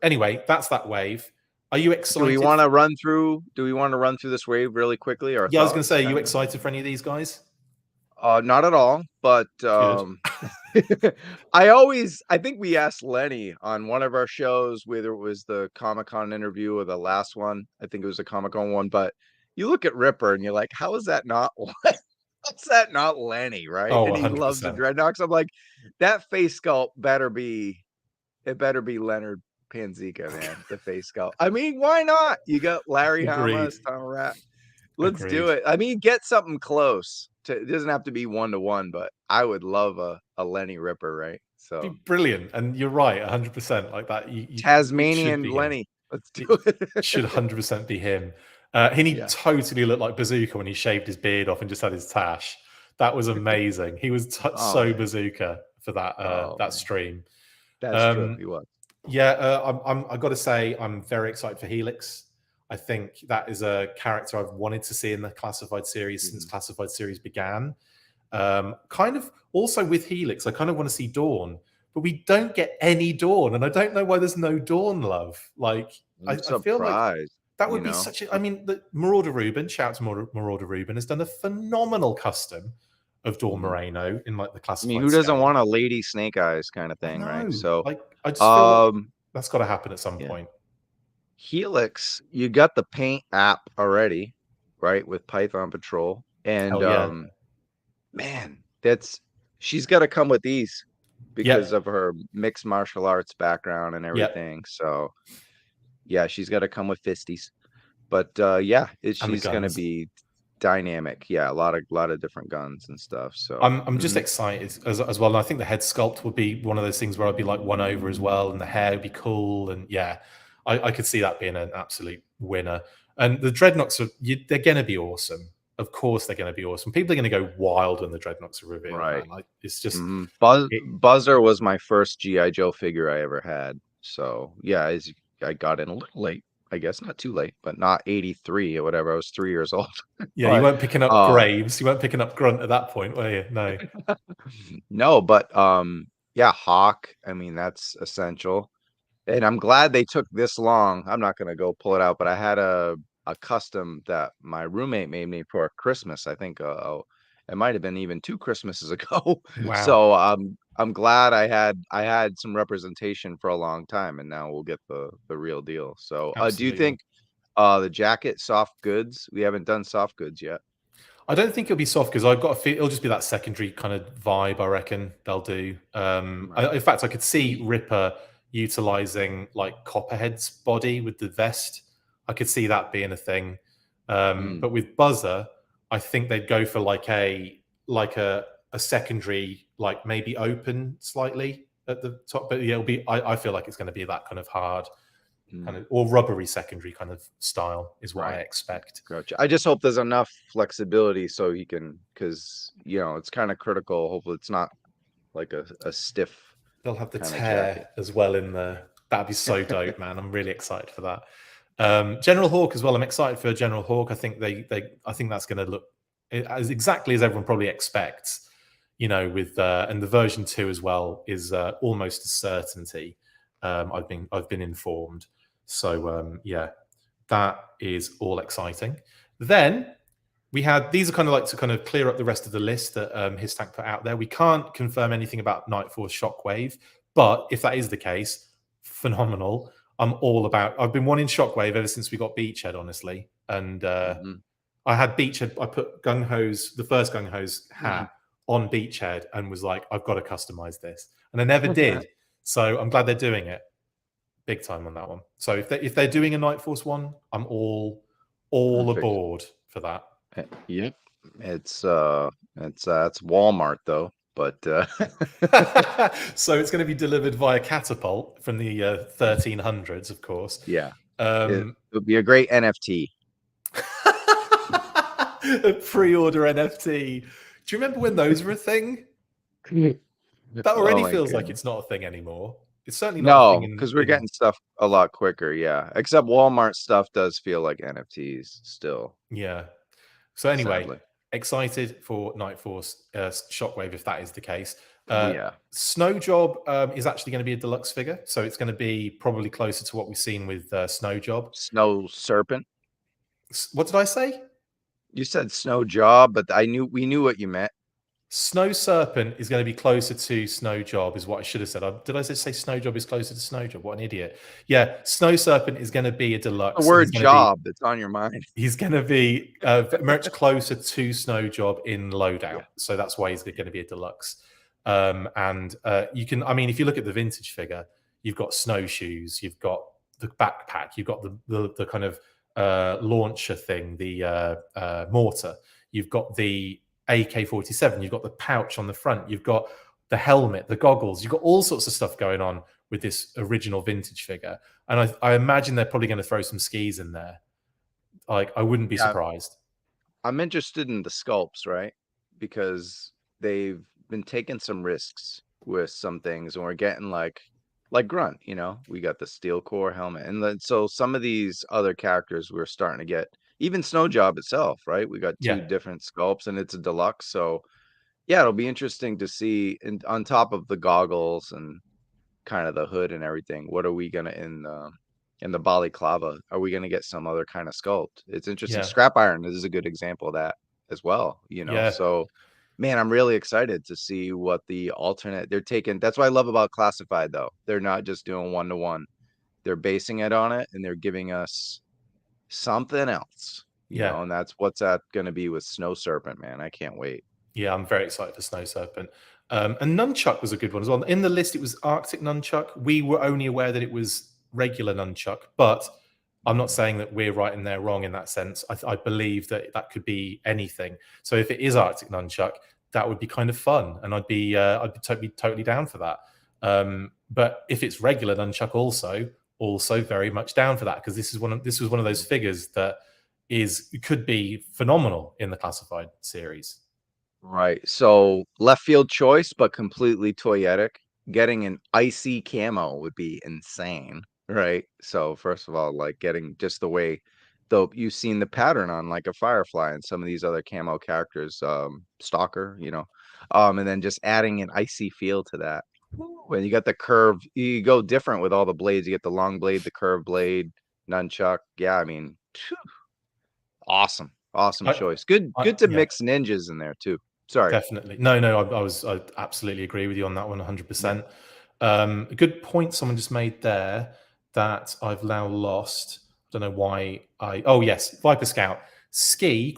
Anyway, that's that wave. Are you excited? Do we want to run through this wave really quickly? Or I was going to say, are you excited for any of these guys? Not at all, but I think we asked Lenny on one of our shows, whether it was the Comic-Con interview or the last one. I think it was the Comic-Con one, but you look at Ripper and you're like, how is that not how's that not Lenny, right? Oh, and he 100%. loves the Dreadnoks. I'm like, that face sculpt better be Leonard Panzica, man. The face sculpt. I mean, why not? You got Larry Hama, Tunnel Rat. Let's do it. I mean, get something close. It doesn't have to be 1-to-1, but I would love a Lenny Ripper, right? So be brilliant. And you're right, 100% like that. Tasmanian Lenny. Let's do it. Should 100% be him. He totally looked like Bazooka when he shaved his beard off and just had his tash. That was amazing. He was so Bazooka for that stream. That's true. He was. Yeah, I got to say, I'm very excited for Helix. I think that is a character I've wanted to see in the Classified series since Classified series began. Kind of also with Helix, I kind of want to see Dawn, but we don't get any Dawn, and I don't know why there's no Dawn love. Like, I feel like that would be such a. I mean, the Marauder Ruben, shout out to Marauder Ruben, has done a phenomenal custom of Dawn Moreno in like the Classified. I mean, who doesn't want a Lady Snake Eyes kind of thing, right? So, like, I just feel like that's got to happen at some point. Helix, you got the paint app already, right? With Python Patrol. And man, she's got to come with these because of her mixed martial arts background and everything. So yeah, she's got to come with fisties. But she's going to be dynamic. Yeah, a lot of different guns and stuff. So I'm just excited as well. And I think the head sculpt would be one of those things where I'd be like won over as well, and the hair would be cool. And I could see that being an absolute winner. And the Dreadnoks they're going to be awesome. Of course, they're going to be awesome. People are going to go wild when the Dreadnoks are revealed. Right. Like, it's just Buzzer was my first GI Joe figure I ever had. So yeah, I got in a little late. I guess not too late, but not 83 or whatever. I was 3 years old. Yeah, you weren't picking up Graves. You weren't picking up Grunt at that point, were you? No. No, but Hawk. I mean, that's essential. And I'm glad they took this long. I'm not going to go pull it out, but I had a custom that my roommate made me for Christmas. I think it might have been even 2 Christmases ago. Wow. So I'm glad I had some representation for a long time, and now we'll get the real deal. So do you think the jacket soft goods? We haven't done soft goods yet. I don't think it'll be soft because I've got a feel it'll just be that secondary kind of vibe. I reckon they'll do. In fact, I could see Ripper utilizing like Copperhead's body with the vest. I could see that being a thing. But with Buzzer, I think they'd go for like a a secondary, like maybe open slightly at the top, but yeah, it'll be. I feel like it's going to be that kind of hard, kind of or rubbery secondary kind of style is what I expect. Gotcha. I just hope there's enough flexibility so he can, because you know it's kind of critical. Hopefully, it's not like a stiff. They'll have the tear as well in the. That'd be so dope, man. I'm really excited for that. General Hawk as well. I'm excited for General Hawk. I think I think that's going to look as exactly as everyone probably expects. You know, with and the version 2 as well is almost a certainty. I've been informed. So yeah, that is all exciting. Then we had these are kind of like to kind of clear up the rest of the list that HISSTANK put out there. We can't confirm anything about Night Force Shockwave, but if that is the case, phenomenal. I'm all about. I've been wanting Shockwave ever since we got Beachhead, honestly. And I had Beachhead. I put Gung Ho's the first Gung Ho's hat on Beachhead and was like, I've got to customize this, and I never did. So I'm glad they're doing it big time on that one. So if they're doing a Night Force one, I'm all aboard for that. Yep, it's Walmart though, but so it's going to be delivered via catapult from the 1300s, of course. Yeah, it would be a great NFT. A pre-order NFT. Do you remember when those were a thing? That already feels like it's not a thing anymore. It's certainly not a thing because we're getting stuff a lot quicker. Yeah, except Walmart stuff does feel like NFTs still. Yeah. So anyway, sadly. Excited for Night Force Shockwave if that is the case. Yeah. Snow Job is actually going to be a deluxe figure, so it's going to be probably closer to what we've seen with Snow Job. Snow Serpent. What did I say? You said Snow Job, but we knew what you meant. Snow Serpent is going to be closer to Snow Job is what I should have said. Did I say Snow Job is closer to Snow Job? What an idiot. Yeah, Snow Serpent is going to be a deluxe. The word job that's on your mind. He's going to be much closer to Snow Job in loadout. Yeah. So that's why he's going to be a deluxe. You can, I mean, if you look at the vintage figure, you've got snowshoes, you've got the backpack, you've got the kind of launcher thing, the mortar, you've got the AK-47, you've got the pouch on the front, you've got the helmet, the goggles, you've got all sorts of stuff going on with this original vintage figure. And I imagine they're probably going to throw some skis in there. Like, I wouldn't be surprised. I'm interested in the sculpts, right? Because they've been taking some risks with some things, and we're getting like Grunt, you know, we got the steel core helmet. And then, so some of these other characters we're starting to get, even Snow Job itself, right? We got two different sculpts and it's a deluxe. So yeah, it'll be interesting to see on top of the goggles and kind of the hood and everything, what are we gonna in the balaclava? Are we gonna get some other kind of sculpt? It's interesting. Scrap Iron is a good example of that as well, you know. So man, I'm really excited to see what the alternate they're taking. That's what I love about Classified though. They're not just doing 1-to-1. They're basing it on it and they're giving us something else, you know, and that's what's that going to be with Snow Serpent, man. I can't wait. Yeah, I'm very excited for Snow Serpent. And Nunchuck was a good one as well. In the list, it was Arctic Nunchuck. We were only aware that it was regular Nunchuck, but I'm not saying that we're right and they're wrong in that sense. I believe that that could be anything. So if it is Arctic Nunchuck, that would be kind of fun, and I'd be totally down for that. But if it's regular Nunchuck, also very much down for that, because this was one of those figures that could be phenomenal in the Classified series. Right. So left field choice, but completely toyetic. Getting an icy camo would be insane, right? So first of all, like getting just the way though you've seen the pattern on like a Firefly and some of these other camo characters, Stalker, you know, and then just adding an icy feel to that. When you got the curve, you go different with all the blades. You get the long blade, the curved blade, Nunchuck. Yeah, I mean, awesome choice. Good to mix ninjas in there too. Sorry, definitely. No, I absolutely agree with you on that one, 100%. A good point someone just made there that I've now lost. I don't know why. Oh yes, Viper Scout. Ski ?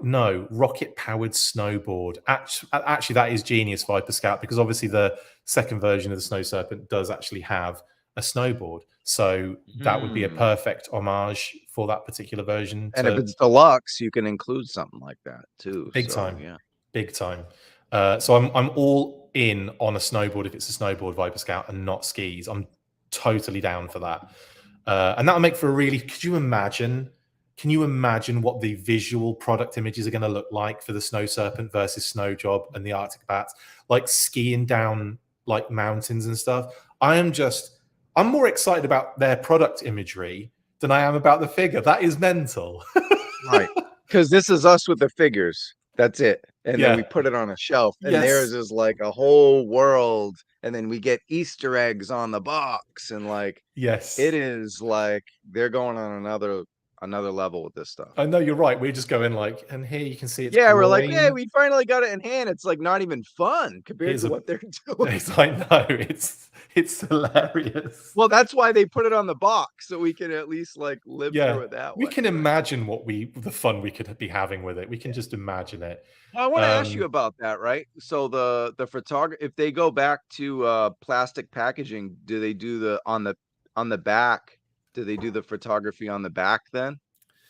No, rocket powered snowboard. Actually, that is genius, Viper Scout, because obviously the second version of the Snow Serpent does actually have a snowboard, so that would be a perfect homage for that particular version. And if it's deluxe, you can include something like that too. Big time. So I'm all in on a snowboard if it's a snowboard Viper Scout and not skis. I'm totally down for that. And that'll make for a really, could you imagine? Can you imagine what the visual product images are going to look like for the Snow Serpent versus Snow Job and the Arctic Bats, like skiing down like mountains and stuff? I'm more excited about their product imagery than I am about the figure. That is mental. Right. Because this is us with the figures. That's it. And Yeah. then we put it on a shelf. And Yes. theirs is like a whole world. And then we get Easter eggs on the box. And like, Yes. it is like they're going on another level with this stuff. I know you're right. We're just going like, and here you can see it's yeah, we're like, groin. yeah, we finally got it in hand. It's like not even fun compared to what they're doing. It's like, no, it's hilarious. Well, that's why they put it on the box so we can at least like live through it that way. We can imagine the fun we could be having with it. We can just imagine it. Well, I want to ask you about that, right? So the photographer, if they go back to plastic packaging, do they do on the back? Do they do the photography on the back then?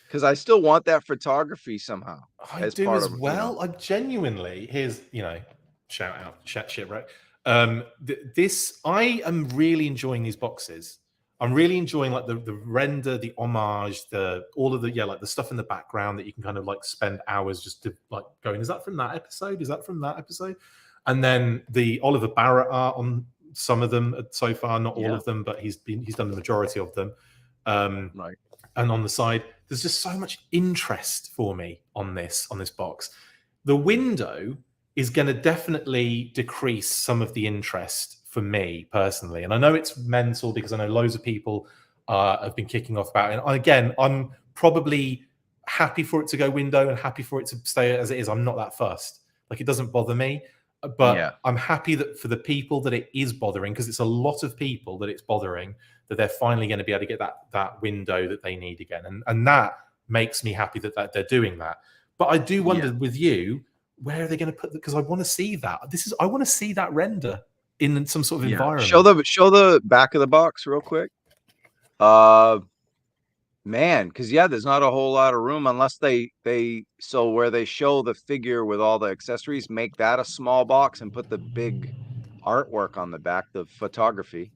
Because I still want that photography somehow. I do as well. I genuinely, here's, shout out, shit, right? I am really enjoying these boxes. I'm really enjoying like the render, the homage, all of the like the stuff in the background that you can kind of like spend hours just to like going, is that from that episode? Is that from that episode? And then the Oliver Barrett art on some of them so far, not all of them, but he's done the majority of them. Right. And on the side, there's just so much interest for me on this box. The window is going to definitely decrease some of the interest for me personally. And I know it's mental because I know loads of people have been kicking off about it. And again, I'm probably happy for it to go window and happy for it to stay as it is. I'm not that fussed. Like, it doesn't bother me. But I'm happy that for the people that it is bothering, because it's a lot of people that it's bothering, that they're finally going to be able to get that window that they need again. And that makes me happy that they're doing that. But I do wonder with you, where are they going to put because I want to see that. I want to see that render in some sort of environment. Show the back of the box real quick. Man, because there's not a whole lot of room unless so where they show the figure with all the accessories, make that a small box and put the big artwork on the back, the photography,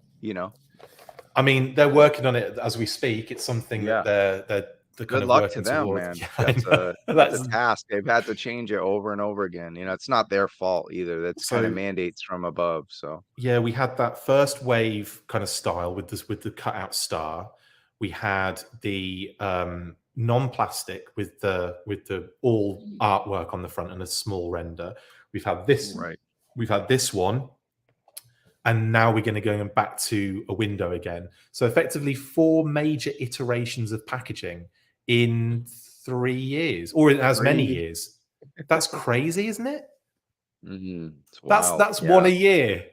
I mean, they're working on it as we speak. It's something that they're good luck to them, man. That's a task. They've had to change it over and over again. It's not their fault either. That's kind of mandates from above. So yeah, we had that first wave kind of style with the cutout star. We had the non-plastic with the all artwork on the front and a small render. We've had this. Right. We've had this one. And now we're going to go back to a window again. So effectively 4 major iterations of packaging in 3 years, or in as many years. That's crazy, isn't it? Mm-hmm. That's one a year.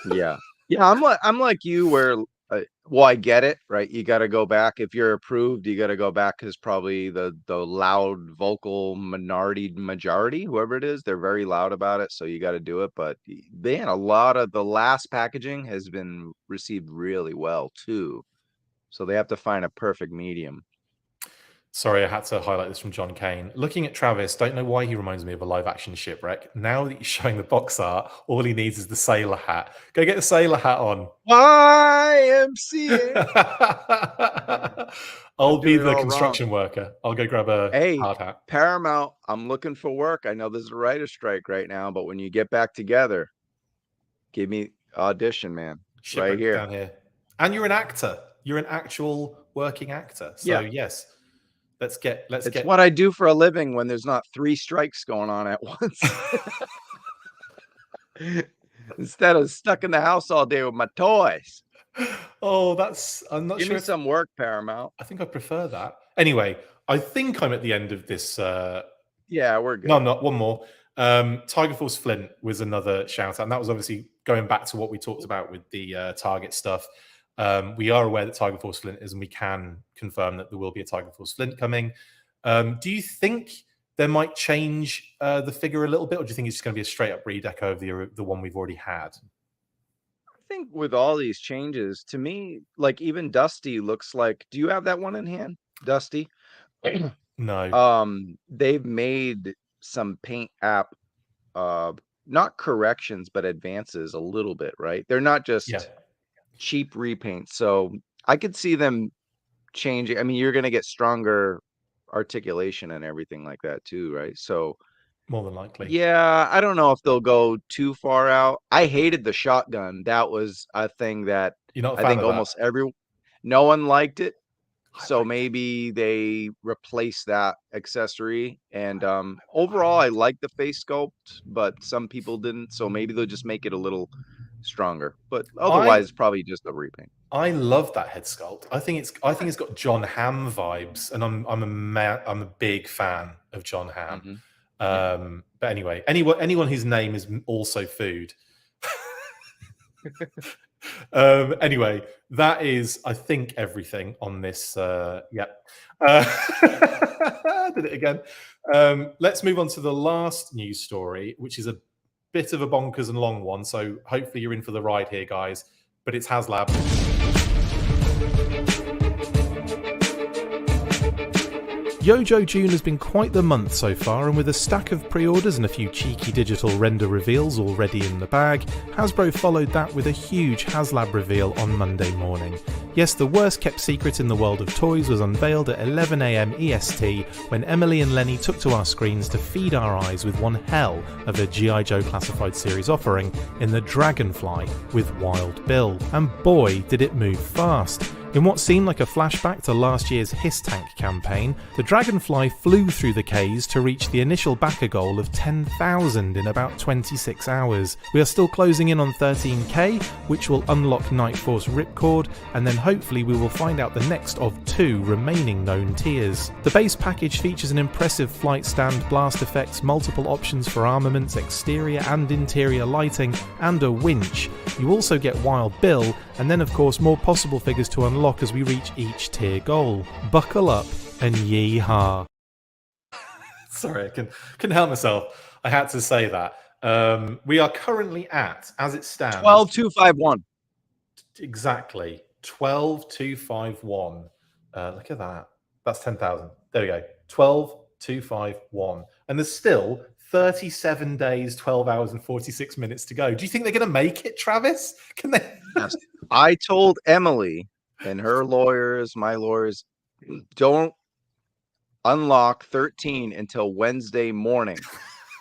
Yeah. I'm like you, where I get it, right? You got to go back if you're approved. You got to go back because probably the loud vocal majority, whoever it is, they're very loud about it. So you got to do it. But man, a lot of the last packaging has been received really well too. So they have to find a perfect medium. Sorry, I had to highlight this from John Kane. Looking at Travis, don't know why he reminds me of a live-action shipwreck. Now that you're showing the box art, all he needs is the sailor hat. Go get the sailor hat on. YMCA. I'll be the construction worker. I'll go grab a hard hat. Paramount, I'm looking for work. I know there's a writer's strike right now, but when you get back together, give me audition, man. Shipwreck right here. Down here. And you're an actor. You're an actual working actor. So yes. Let's get what I do for a living when there's not 3 strikes going on at once. Instead of stuck in the house all day with my toys. Oh, I'm not sure. Give me some work, Paramount. I think I prefer that. Anyway, I think I'm at the end of this. Yeah, we're good. No, I'm not. One more. Tiger Force Flint was another shout out. And that was obviously going back to what we talked about with the Target stuff. We are aware that Tiger Force Flint is, and we can confirm that there will be a Tiger Force Flint coming. Do you think there might change the figure a little bit, or do you think it's just going to be a straight up redeco of the one we've already had? I think with all these changes, to me, like even Dusty looks like. Do you have that one in hand, Dusty? No. They've made some paint app not corrections, but advances a little bit, right? They're not just Yeah. cheap repaints. So I could see them changing. I mean, you're going to get stronger articulation and everything like that too, right? So More than likely. yeah, I don't know if they'll go too far out. I hated the shotgun. That was a thing that You're not a I fan think of that? almost no one liked it. I So liked it. maybe they replace that accessory. And overall, I like the face sculpt, but some people didn't. So maybe they'll just make it a little stronger. But otherwise, probably just a repaint. I love that head sculpt. I think it's got John Hamm vibes, and I'm a big fan of John Hamm. But anyway, anyone whose name is also food. Anyway, that is, I think, everything on this. Yeah, did it again. Let's move on to the last news story, which is a bit of a bonkers and long one. So hopefully you're in for the ride here, guys. But it's HASLAB. YOJOE June has been quite the month so far, and with a stack of pre-orders and a few cheeky digital render reveals already in the bag, Hasbro followed that with a huge HASLAB reveal on Monday morning. Yes, the worst kept secret in the world of toys was unveiled at 11 AM EST when Emily and Lenny took to our screens to feed our eyes with one hell of a G.I. Joe Classified Series offering in the Dragonfly with Wild Bill. And boy, did it move fast. In what seemed like a flashback to last year's HISSTANK campaign, the Dragonfly flew through the Ks to reach the initial backer goal of 10,000 in about 26 hours. We are still closing in on 13k, which will unlock Night Force Ripcord, and then hopefully we will find out the next of 2 remaining known tiers. The base package features an impressive flight stand, blast effects, multiple options for armaments, exterior and interior lighting, and a winch. You also get Wild Bill, and then of course more possible figures to unlock as we reach each tier goal. Buckle up and yee-haw. Sorry, I couldn't help myself. I had to say that. We are currently at, as it stands, 12,251. Exactly, 12,251. Look at that. That's 10,000. There we go. 12,251. And there's still 37 days, 12 hours, and 46 minutes to go. Do you think they're going to make it, Travis? Can they? Yes. I told Emily and her lawyers, my lawyers, don't unlock 13 until Wednesday morning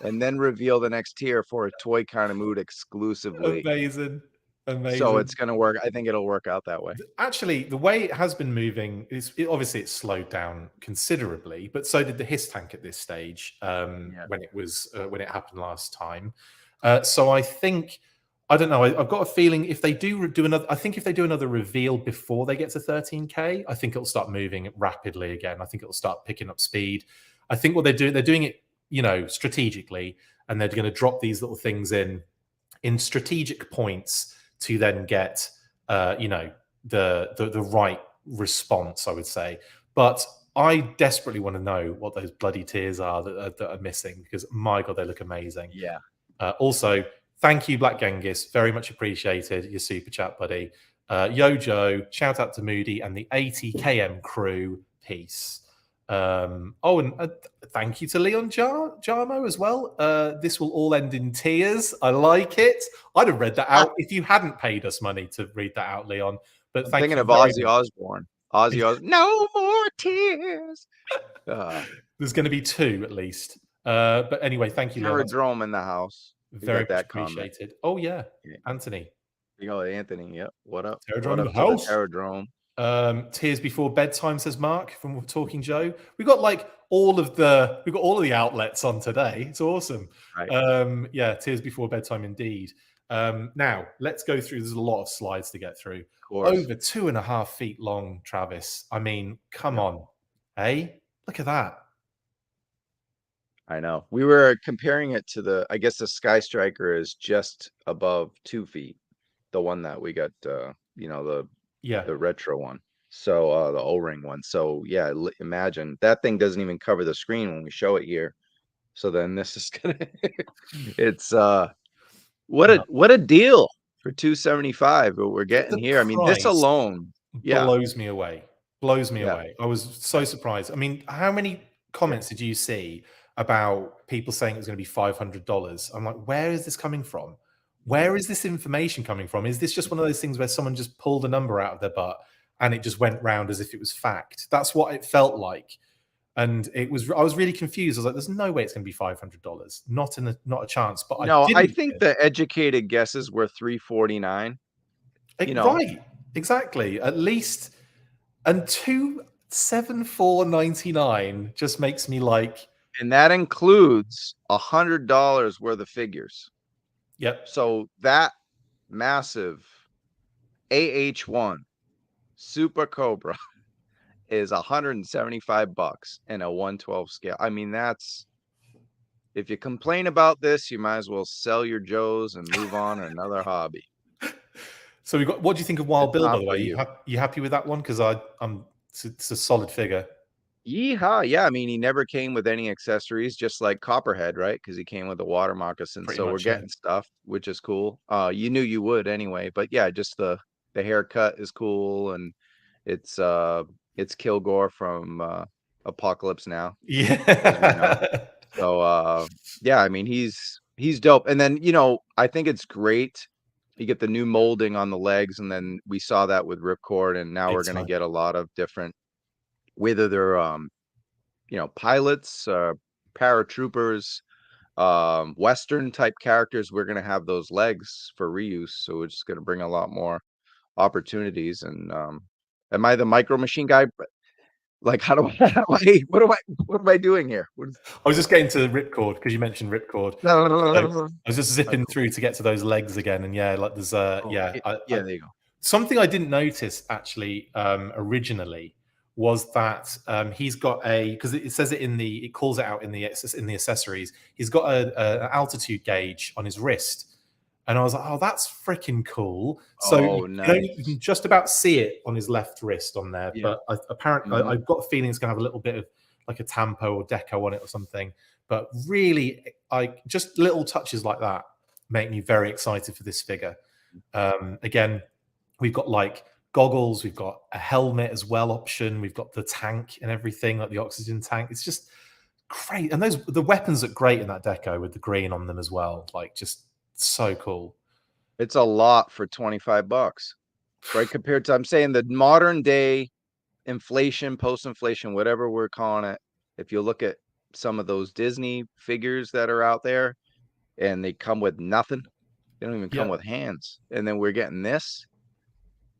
and then reveal the next tier for a Toy Kind of Mood exclusively. Amazing. So it's going to work. I think it'll work out that way. Actually, the way it has been moving is obviously it's slowed down considerably, but so did the HISSTANK at this stage when it happened last time. So I think, I don't know, I've got a feeling if they do another, I think if they do another reveal before they get to 13k, I think it'll start moving rapidly again. I think it'll start picking up speed. I think what they're doing it, strategically, and they're going to drop these little things in strategic points to then get, the right response, I would say. But I desperately want to know what those bloody tiers are that are missing, because my God, they look amazing. Yeah. Also, thank you, Black Genghis. Very much appreciated your super chat, buddy. YOJOE, shout out to Moody and the 80km crew. Peace. And thank you to Leon Jarmo as well. This will all end in tears. I like it. I'd have read that out if you hadn't paid us money to read that out, Leon. But I'm thinking of Ozzy Osbourne. No more tears. There's going to be 2 at least. But anyway, thank you, Leon. Aerodrome in the house. Very much appreciated. Oh yeah, Anthony. You know, Anthony. Yep. What up? Aerodrome in the house. Aerodrome. Tears before bedtime, says Mark from Talking Joe. We've got all of the outlets on today. It's awesome. Right. Yeah, tears before bedtime indeed. Now let's go through. There's a lot of slides to get through. Over 2.5 feet long, Travis. I mean, come on, look at that. I know. We were comparing it to I guess the Sky Striker is just above 2 feet. The one that we got, the retro one. So the O-ring one. So yeah, imagine that thing doesn't even cover the screen when we show it here. So then this is gonna, it's what a deal for $275 what we're getting here. I mean, this alone blows me away. I was so surprised. I mean, how many comments did you see about people saying it was going to be $500. I'm like, where is this coming from? Where is this information coming from? Is this just one of those things where someone just pulled a number out of their butt and it just went round as if it was fact? That's what it felt like. And I was really confused. I was like, there's no way it's going to be $500. Not a chance. But no, I think the educated guesses were $349. Right. Exactly. At least, and $274.99 just makes me like, and that includes $100 worth of figures. Yep. So that massive AH1 Super Cobra is $175 in a 1/12 scale. I mean, that's, if you complain about this, you might as well sell your Joes and move on to another hobby. So we got. What do you think of Wild It's Bill, not by the for way? you. You happy with that one? Because it's a solid figure. Yeehaw. Yeah, I mean, he never came with any accessories, just like Copperhead, right? Because he came with a water moccasin. Pretty So we're much, yeah. getting stuff, which is cool. You knew you would anyway, but yeah, just the haircut is cool, and it's Kilgore from Apocalypse Now. Yeah. So yeah, I mean, he's dope. And then, I think it's great. You get the new molding on the legs, and then we saw that with Ripcord, and now we're Big going to time. get a lot of different, whether they're pilots, paratroopers, Western type characters, we're going to have those legs for reuse. So it's just going to bring a lot more opportunities. And am I the Micro Machine guy? Like, what am I doing here? I was just getting to Ripcord because you mentioned Ripcord. So I was just zipping through to get to those legs again, and yeah, like there's there you go. Something I didn't notice actually originally was that he's got because it says it calls it out in the accessories. He's got an altitude gauge on his wrist, and I was like, oh, that's freaking cool. So nice. you can just about see it on his left wrist on there, Yeah. but apparently I've got a feeling it's going to have a little bit of like a tampo or deco on it or something. But really, just little touches like that make me very excited for this figure. Again, we've got like goggles, we've got a helmet as well option, we've got the tank and everything, like the oxygen tank. It's just great. And the weapons look great in that deco with the green on them as well. Like, just so cool. It's a lot for $25, right? Compared to, I'm saying, the modern day inflation, post-inflation, whatever we're calling it. If you look at some of those Disney figures that are out there, and they come with nothing, they don't even come with hands. And then we're getting this.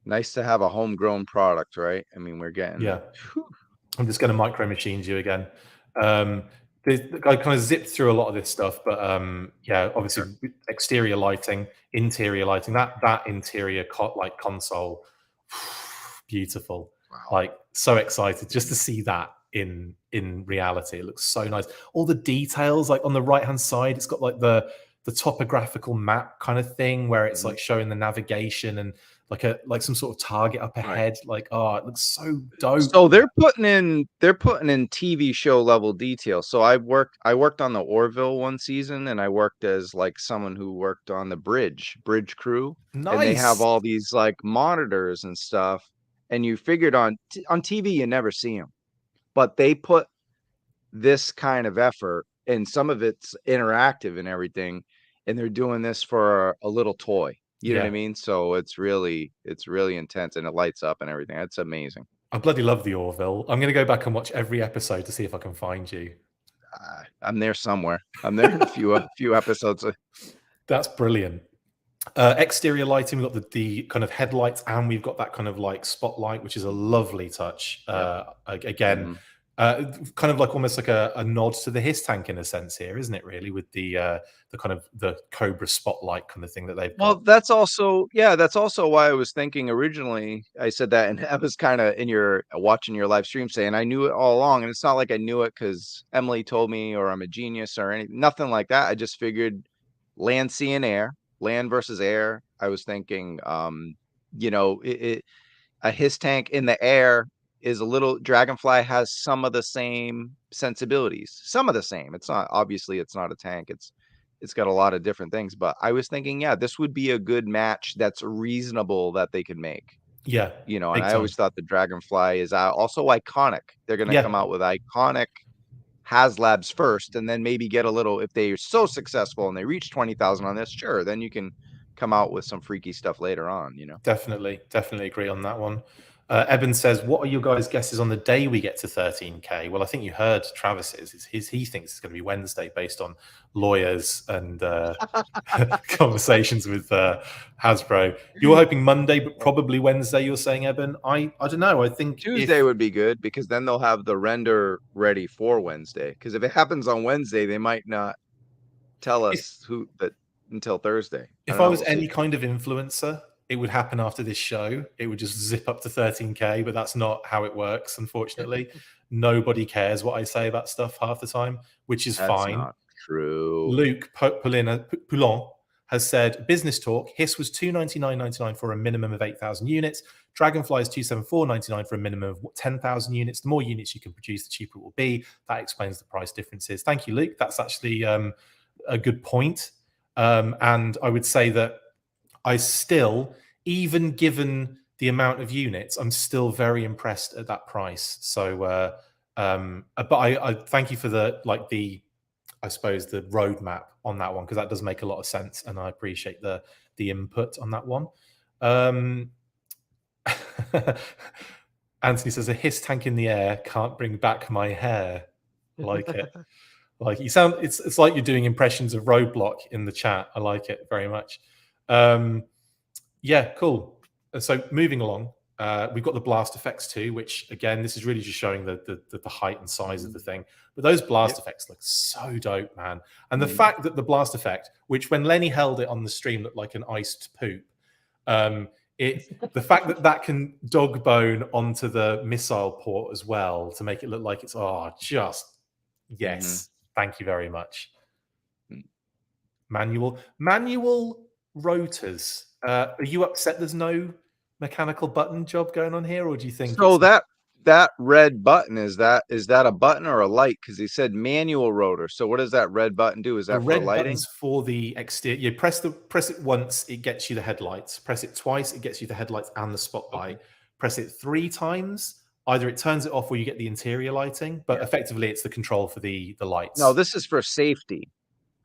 Nice to have a homegrown product, right? I mean, we're getting. Yeah. I'm just going to Micro Machines you again. I kind of zipped through a lot of this stuff, but yeah, obviously exterior lighting, interior lighting, that interior console, beautiful. Wow. Like, so excited just to see that in reality. It looks so nice. All the details, like on the right hand side, it's got like the topographical map kind of thing where it's like showing the navigation and like some sort of target up ahead. Like, oh, it looks so dope. So they're putting in TV show level detail. So I worked on the Orville one season, and I worked as like someone who worked on the bridge crew. Nice. And they have all these like monitors and stuff. And you figured on TV, you never see them, but they put this kind of effort, and some of it's interactive and everything. And they're doing this for a little toy. You know what I mean? So it's really intense, and it lights up and everything. That's amazing. I bloody love the Orville. I'm going to go back and watch every episode to see if I can find you. I'm there somewhere. I'm there in a few episodes. That's brilliant. Exterior lighting, we've got the kind of headlights, and we've got that kind of like spotlight, which is a lovely touch. Again, kind of like almost like a nod to the HISSTANK in a sense here, isn't it? Really, with the kind of the Cobra spotlight kind of thing that they've got. Well, that's also why I was thinking originally. I said that, and I was kind of watching your live stream saying I knew it all along, and it's not like I knew it because Emily told me, or I'm a genius, or anything. Nothing like that. I just figured land, sea, and air. Land versus air. I was thinking, a HISSTANK in the air is a little. Dragonfly has some of the same sensibilities, some of the same. It's not, obviously it's not a tank. It's got a lot of different things, but I was thinking, yeah, this would be a good match that's reasonable that they could make. Yeah. And I always thought the Dragonfly is also iconic. They're going to come out with iconic HASLABs first, and then maybe get a little, if they are so successful and they reach 20,000 on this, sure, then you can come out with some freaky stuff later on, you know. Definitely agree on that one. Eben says, what are your guys' guesses on the day we get to 13K? Well, I think you heard Travis's. He thinks it's going to be Wednesday based on lawyers and conversations with Hasbro. You're hoping Monday, but probably Wednesday, you're saying, Eben? I don't know. I think Tuesday would be good, because then they'll have the render ready for Wednesday. Because if it happens on Wednesday, they might not tell us until Thursday. If I was any kind of influencer, it would happen after this show. It would just zip up to 13K, but that's not how it works, unfortunately. Nobody cares what I say about stuff half the time, which is fine. Not true. Luke Poulin has said, business talk, Hiss was $299.99 for a minimum of 8,000 units. Dragonfly is $274.99 for a minimum of 10,000 units. The more units you can produce, the cheaper it will be. That explains the price differences. Thank you, Luke. That's actually a good point. And I would say that I still, even given the amount of units, I'm still very impressed at that price. So, but I thank you for I suppose the roadmap on that one, because that does make a lot of sense, and I appreciate the input on that one. Anthony says, a hiss tank in the air can't bring back my hair. Like it. Like you sound, it's like you're doing impressions of Roadblock in the chat. I like it very much. Yeah, cool. So moving along, we've got the blast effects too, which again, this is really just showing the height and size of the thing. But those blast effects look so dope, man. And the fact that the blast effect, which when Lenny held it on the stream looked like an iced poop, the fact that that can dog bone onto the missile port as well to make it look like it's yes. Thank you very much. Manual rotors. Are you upset there's no mechanical button job going on here, or do you think so? That red button, is that a button or a light? Because he said manual rotor. So what does that red button do? Is that for lighting? For the exterior. You press it once, it gets you the headlights. Press it twice, it gets you the headlights and the spotlight. Press it 3 times, either it turns it off or you get the interior lighting. But effectively, it's the control for the lights. No, this is for safety.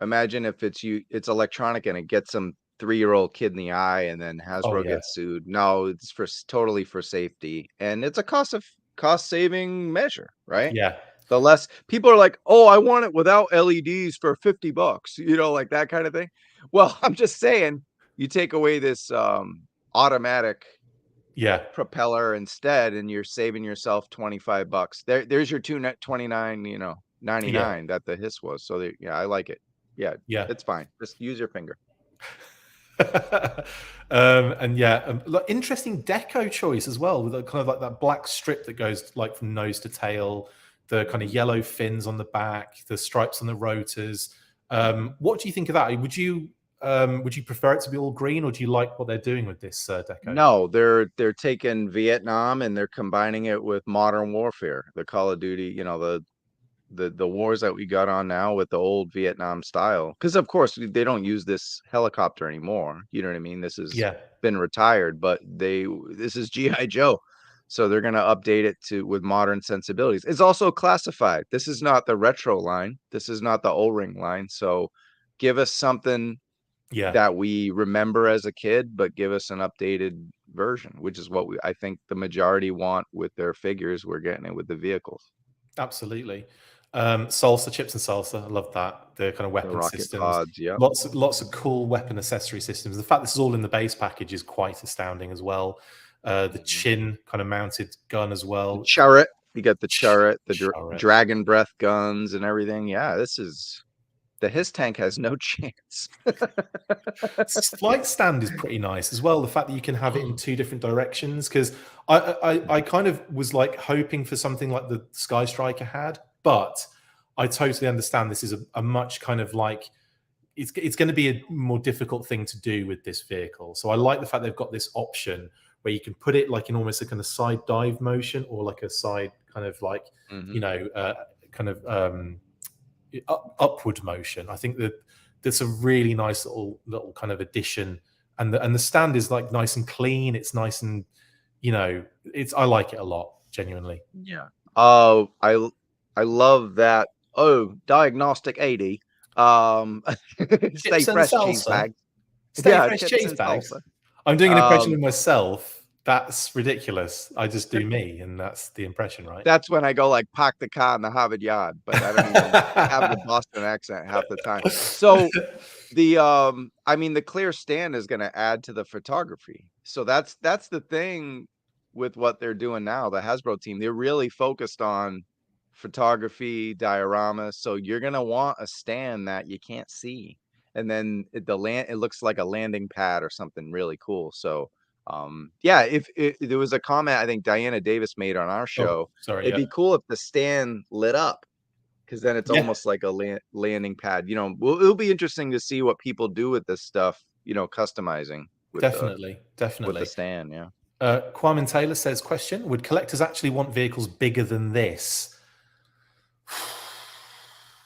Imagine if it's electronic and it gets some 3-year-old kid in the eye, and then Hasbro gets sued. No, it's totally for safety, and it's a cost saving measure, right? Yeah. The less people are like, oh, I want it without LEDs for $50, like that kind of thing. Well, I'm just saying, you take away this automatic propeller instead, and you're saving yourself $25. There's your $229.99 that the Hiss was. So I like it. Yeah, it's fine. Just use your finger. Interesting deco choice as well, with kind of like that black strip that goes like from nose to tail, the kind of yellow fins on the back, the stripes on the rotors. What do you think of that? Would you prefer it to be all green, or do you like what they're doing with this deco? No, they're taking Vietnam and they're combining it with modern warfare, the Call of Duty, the wars that we got on now with the old Vietnam style. Because of course they don't use this helicopter anymore. You know what I mean? This has been retired, but this is G.I. Joe. So they're gonna update it with modern sensibilities. It's also classified. This is not the retro line. This is not the O-ring line. So give us something that we remember as a kid, but give us an updated version, which is what I think the majority want with their figures. We're getting it with the vehicles. Absolutely. Salsa, chips and salsa, I love that. The kind of weapon systems, pods, lots of cool weapon accessory systems. The fact this is all in the base package is quite astounding as well. The chin kind of mounted gun as well. The turret, you got the turret, the dragon breath guns and everything. Yeah, the Hiss tank has no chance. Flight stand is pretty nice as well. The fact that you can have it in 2 different directions, because I kind of was like hoping for something like the Sky Striker had. But I totally understand this is a much kind of like, it's going to be a more difficult thing to do with this vehicle. So I like the fact they've got this option where you can put it like in almost a kind of side dive motion, or like a side kind of like, upward motion. I think that that's a really nice little kind of addition. And the stand is like nice and clean. It's nice and, I like it a lot, genuinely. Yeah. I love that oh, Diagnostik80. Stay Chips and fresh, cheese salsa. bag. Stay Yeah, fresh chips cheese and bags. salsa. I'm doing an impression of myself. That's ridiculous. I just do me, and that's the impression, right? That's when I go like park the car in the Harvard yard, but I don't even have the Boston accent half the time. So the I mean the clear stand is going to add to the photography. So that's the thing with what they're doing now. The Hasbro team, they're really focused on photography, dioramas. So you're going to want a stand that you can't see. And then it looks like a landing pad or something really cool. So yeah, if there was a comment I think Diana Davis made on our show, sorry, it'd be cool if the stand lit up, because then it's almost like a landing pad. You know, it'll be interesting to see what people do with this stuff, you know, customizing with definitely. with the stand. Yeah. Kwame Taylor says, question, would collectors actually want vehicles bigger than this?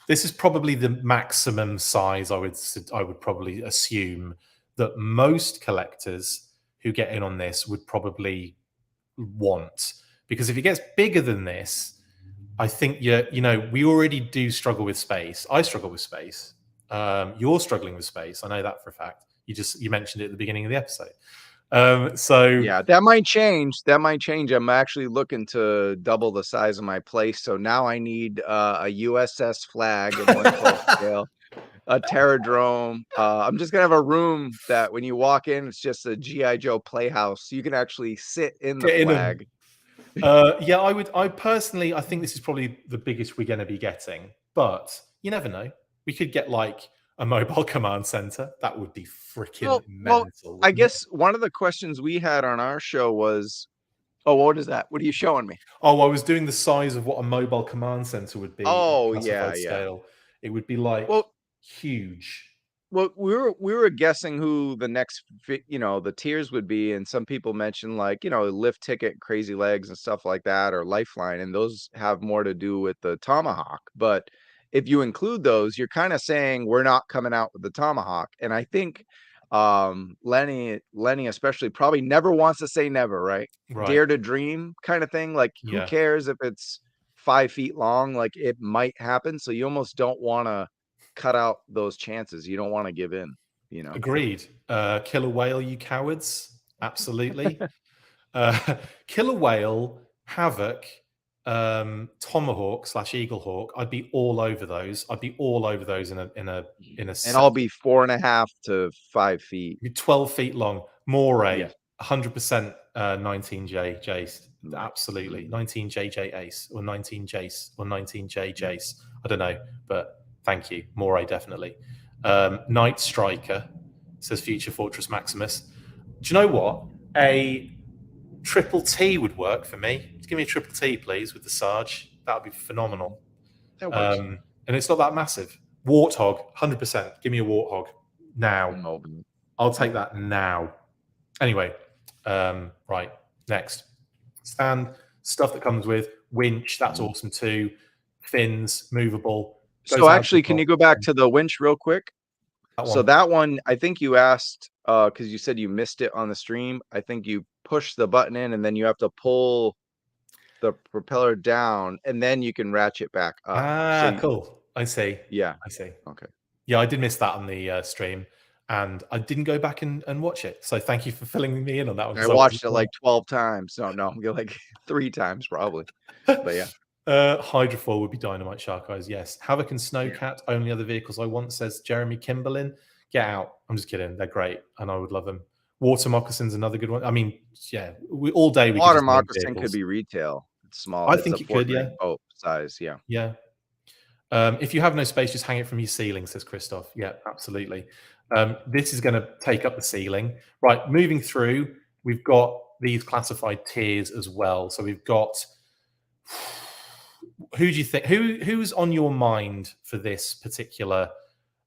This is probably the maximum size I would probably assume that most collectors who get in on this would probably want, because if it gets bigger than this, I think you know, we already do struggle with space. I struggle with space. You're struggling with space. I know that for a fact. You mentioned it at the beginning of the episode. So yeah, that might change. That might change. I'm actually looking to double the size of my place. So now I need a USS flag in 1/12 scale, a Terradrome. I'm just gonna have a room that when you walk in, it's just a GI Joe playhouse. So you can actually sit in the get in flag. yeah, I personally, I think this is probably the biggest we're going to be getting, but you never know. We could get like a mobile command center. That would be freaking mental. I guess one of the questions we had on our show was, oh, what is that? What are you showing me? Oh, I was doing the size of what a mobile command center would be. Oh, classified yeah. scale. It would be like huge. Well, we were guessing who the next, you know, the tiers would be, and some people mentioned like, you know, lift ticket, crazy legs, and stuff like that, or lifeline, and those have more to do with the tomahawk. But if you include those, you're kind of saying we're not coming out with the tomahawk. And I think Lenny especially probably never wants to say never, right? Dare to dream kind of thing. Like, who cares if it's 5 feet long? Like, it might happen. So you almost don't want to cut out those chances. You don't want to give in, you know. Agreed. Killer whale, you cowards. Absolutely. Killer whale, havoc, tomahawk / eagle hawk. I'd be all over those. I'd be all over those in a and I'll be 4.5 to 5 feet. 12 feet long. Moray, 100% 19J Jace. Absolutely. 19JJ Ace or 19 Jace or 19J Jace. I don't know, but thank you. Moray, definitely. Night Striker, says Future Fortress Maximus. Do you know what? A triple T would work for me. Give me a triple T, please, with the Sarge. That would be phenomenal. And it's not that massive. Warthog, 100%. Give me a Warthog now. I'll take that now. Anyway, right, next. Stand, stuff that comes with. Winch, that's awesome too. Fins, movable. So actually, can you go back to the winch real quick? So that one, I think you asked, because you said you missed it on the stream. I think you push the button in and then you have to pull the propeller down and then you can ratchet back up. Ah, cool. I see. Yeah. I see. Okay. Yeah, I did miss that on the stream and I didn't go back and watch it. So thank you for filling me in on that one. I watched it like 12 times. No, like 3 times probably. But yeah. Hydrofoil would be dynamite, Shark Eyes. Yes. Havoc and Snowcat, only other vehicles I want, says Jeremy Kimberlin. Get out. I'm just kidding. They're great and I would love them. Water Moccasin's another good one. I mean, yeah, all day we Water Moccasin could be retail. It's small. I think it could, yeah. Oh, size, yeah. Yeah. If you have no space, just hang it from your ceiling, says Christoph. Yeah, absolutely. This is going to take up the ceiling. Right, moving through, we've got these classified tiers as well. So we've got, who do you think, who's on your mind for this particular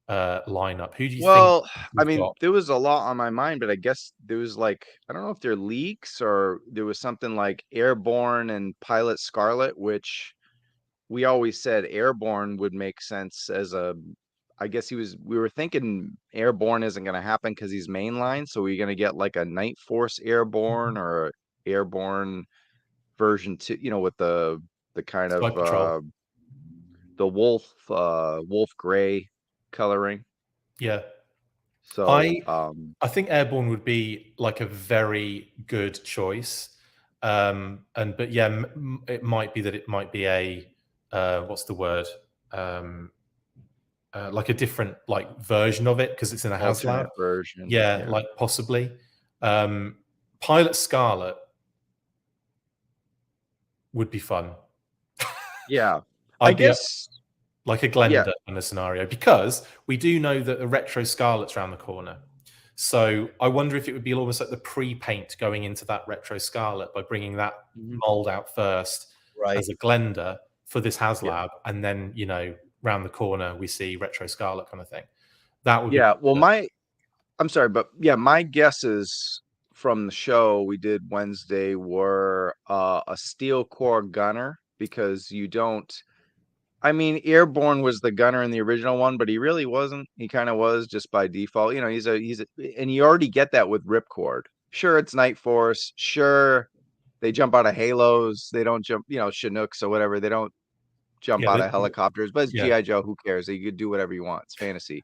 lineup? Who do you think? Well, I mean, there was a lot on my mind, but I guess there was like, I don't know if they're leaks or there was something like Airborne and Pilot Scarlet, which we always said Airborne would make sense as a, I guess we were thinking Airborne isn't going to happen because he's mainline. So we're going to get like a Night Force Airborne or Airborne version 2, you know, with the kind of wolf gray coloring. Yeah. So I think Airborne would be like a very good choice. But yeah, it might be that it might be a what's the word? Like a different like version of it because it's in a alternate HASLAB. version. Yeah, like possibly. Pilot Scarlet would be fun. Yeah. I guess like a Glenda in a scenario, because we do know that the retro Scarlet's around the corner. So I wonder if it would be almost like the pre-paint going into that retro Scarlet by bringing that mold out first as a Glenda for this HASLAB, and then, you know, round the corner we see retro Scarlet kind of thing. That would be well, I'm sorry, but yeah, my guesses from the show we did Wednesday were a steel core gunner, because you don't. I mean, Airborne was the gunner in the original one, but he really wasn't. He kind of was just by default. You know, and you already get that with Ripcord. Sure, it's Night Force. Sure, they jump out of halos. They don't jump, you know, Chinooks or whatever. They don't jump out of helicopters. But it's G.I. Joe. Who cares? You could do whatever you want. It's fantasy.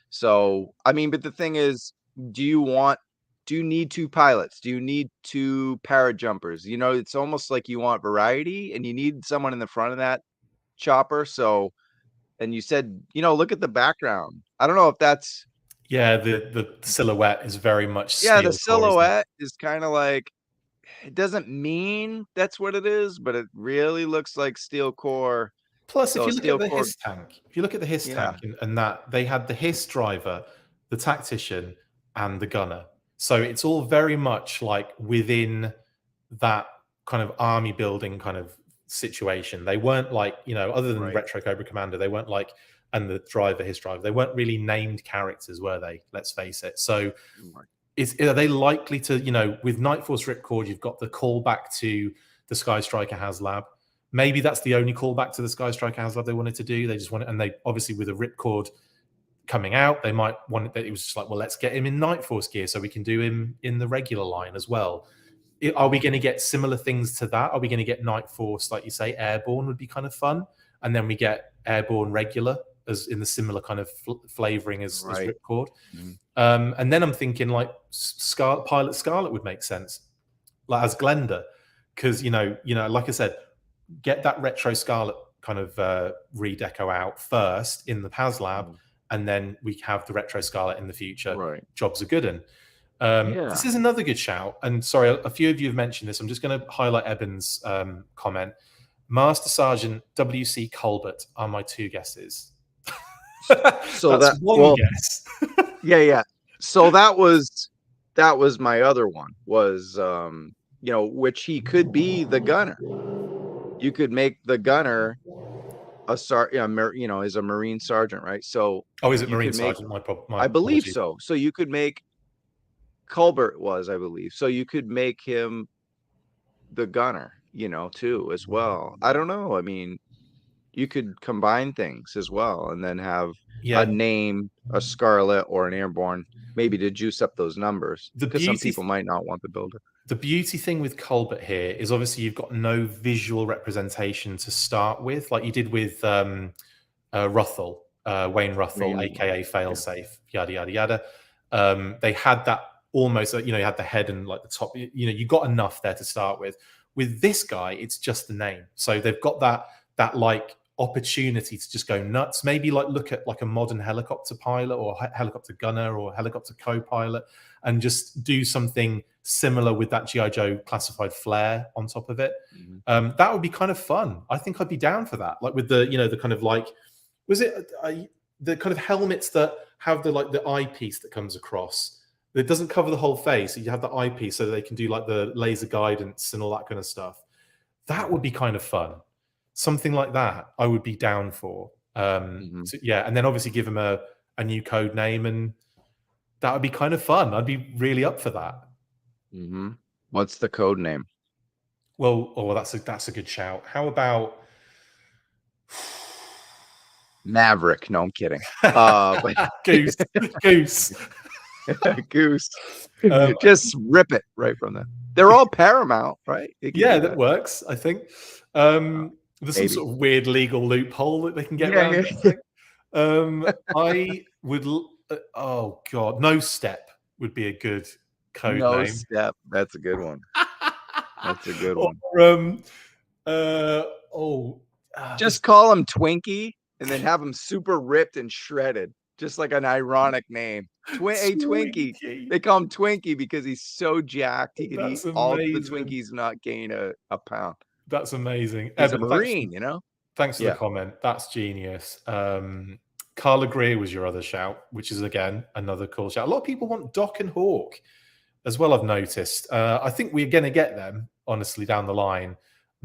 So, I mean, but the thing is, do you need two pilots? Do you need two parajumpers? You know, it's almost like you want variety, and you need someone in the front of that chopper. So, and you said, you know, look at the background. I don't know if that's the silhouette is very much the silhouette is kind of like, it doesn't mean that's what it is, but it really looks like steel core. Plus, if you look at the HISS tank, and that they had the HISS driver, the tactician, and the gunner. So it's all very much like within that kind of army building kind of situation. They weren't like, you know, other than Retro Cobra Commander, they weren't like, and the driver, HISS driver, they weren't really named characters, were they? Let's face it. So are they likely to, you know, with Night Force Ripcord, you've got the callback to the Sky Striker HASLAB. Maybe that's the only callback to the Sky Striker HASLAB they wanted to do. They just wanted, and they obviously with a Ripcord coming out, they might want it. It was just like, well, let's get him in Night Force gear so we can do him in the regular line as well. Are we going to get similar things to that? Are we going to get Night Force, like you say, Airborne would be kind of fun, and then we get Airborne regular as in the similar kind of flavoring as Ripcord. And then I'm thinking like Pilot Scarlet would make sense, like as Glenda, because you know, like I said, get that retro Scarlet kind of redeco out first in the HASLAB, and then we have the retro Scarlet in the future. Jobs are good. And this is another good shout. And sorry, a few of you have mentioned this. I'm just going to highlight Eben's comment. Master Sergeant W.C. Colbert are my two guesses. So that's one guess. So that was my other one, was you know, which he could be the gunner. You could make the gunner a you know, is a Marine sergeant, right? So is it Marine sergeant? I believe so. So you could make Colbert was, I believe. So you could make him the gunner, you know, too, as well. I don't know. I mean, you could combine things as well, and then have a name, a Scarlet or an Airborne, maybe to juice up those numbers, because some people might not want the builder. The beauty thing with Colbert here is obviously you've got no visual representation to start with, like you did with Ruthell, Wayne Ruthell, aka Failsafe, yada yada yada. They had that almost, you know, you had the head and like the top, you know, you got enough there to start with. With this guy, it's just the name, so they've got that like opportunity to just go nuts. Maybe like look at like a modern helicopter pilot or helicopter gunner or helicopter co-pilot, and just do something similar with that G.I. Joe classified flair on top of it. That would be kind of fun. I think I'd be down for that. Like with the, you know, the kind of like, was it the kind of helmets that have the like the eyepiece that comes across? It doesn't cover the whole face. You have the eyepiece so they can do like the laser guidance and all that kind of stuff. That would be kind of fun. Something like that I would be down for. So, yeah, and then obviously give him a new code name, and that would be kind of fun. I'd be really up for that. What's the code name? Well, that's a good shout. How about Maverick? No, I'm kidding. Goose. Goose. Just rip it right from there. They're all Paramount, right? Yeah, that works, I think. There's some sort of weird legal loophole that they can get Yeah, around. yeah. I would. Oh God, No Step would be a good code No name. Step. That's a good one. That's a good one. Or, just call him Twinkie and then have him super ripped and shredded, just like an ironic name. Hey, Twinkie. They call him Twinkie because he's so jacked he could eat all the Twinkies and not gain a pound. That's amazing. He's a Marine, you know? Thanks for the comment. That's genius. Carla Greer was your other shout, which is, again, another cool shout. A lot of people want Doc and Hawk as well, I've noticed. I think we're going to get them, honestly, down the line.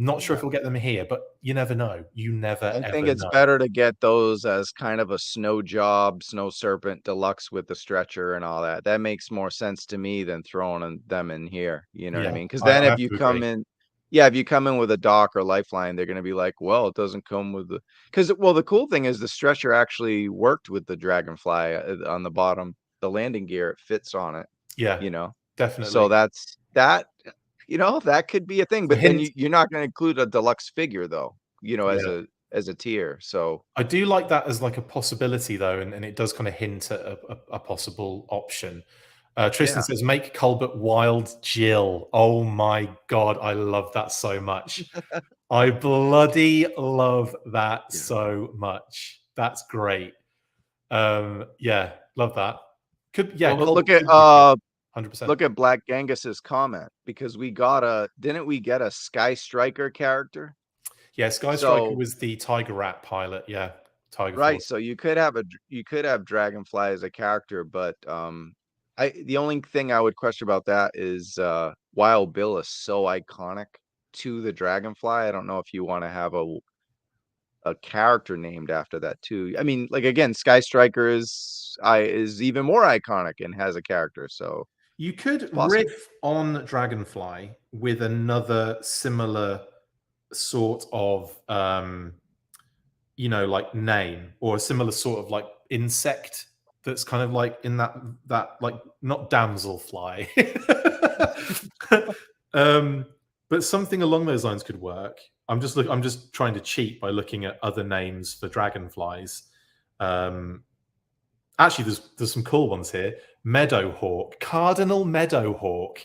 Not sure if we'll get them here, but you never know. You never, I think it's better to get those as kind of a Snow Job, Snow Serpent Deluxe with the stretcher and all that. That makes more sense to me than throwing them in here. You know what I mean? Because then if you come in, if you come in with a Dock or Lifeline, they're going to be like, well, it doesn't come with the... Because, well, the cool thing is the stretcher actually worked with the Dragonfly on the bottom. The landing gear, it fits on it. Yeah, you know? Definitely. So that's that... You know, that could be a thing, but then you're not going to include a deluxe figure, though. You know, as a tier. So I do like that as like a possibility, though, and it does kind of hint at a possible option. Tristan says, "Make Colbert Wild Jill." Oh my God, I love that so much. I bloody love that so much. That's great. Yeah, love that. well, look at 100%. Look at Black Gengus's comment, because didn't we get a Sky Striker character? Yeah, Sky Striker was the Tiger Rat pilot. Yeah, Tiger. Right. Force. So you could have Dragonfly as a character, but the only thing I would question about that is Wild Bill is so iconic to the Dragonfly. I don't know if you want to have a character named after that too. I mean, like, again, Sky Striker is even more iconic and has a character. So you could riff on Dragonfly with another similar sort of, you know, like name, or a similar sort of like insect that's kind of like in that like, not damselfly, but something along those lines could work. I'm just trying to cheat by looking at other names for dragonflies. Actually, there's some cool ones here. Meadowhawk, Cardinal Meadowhawk.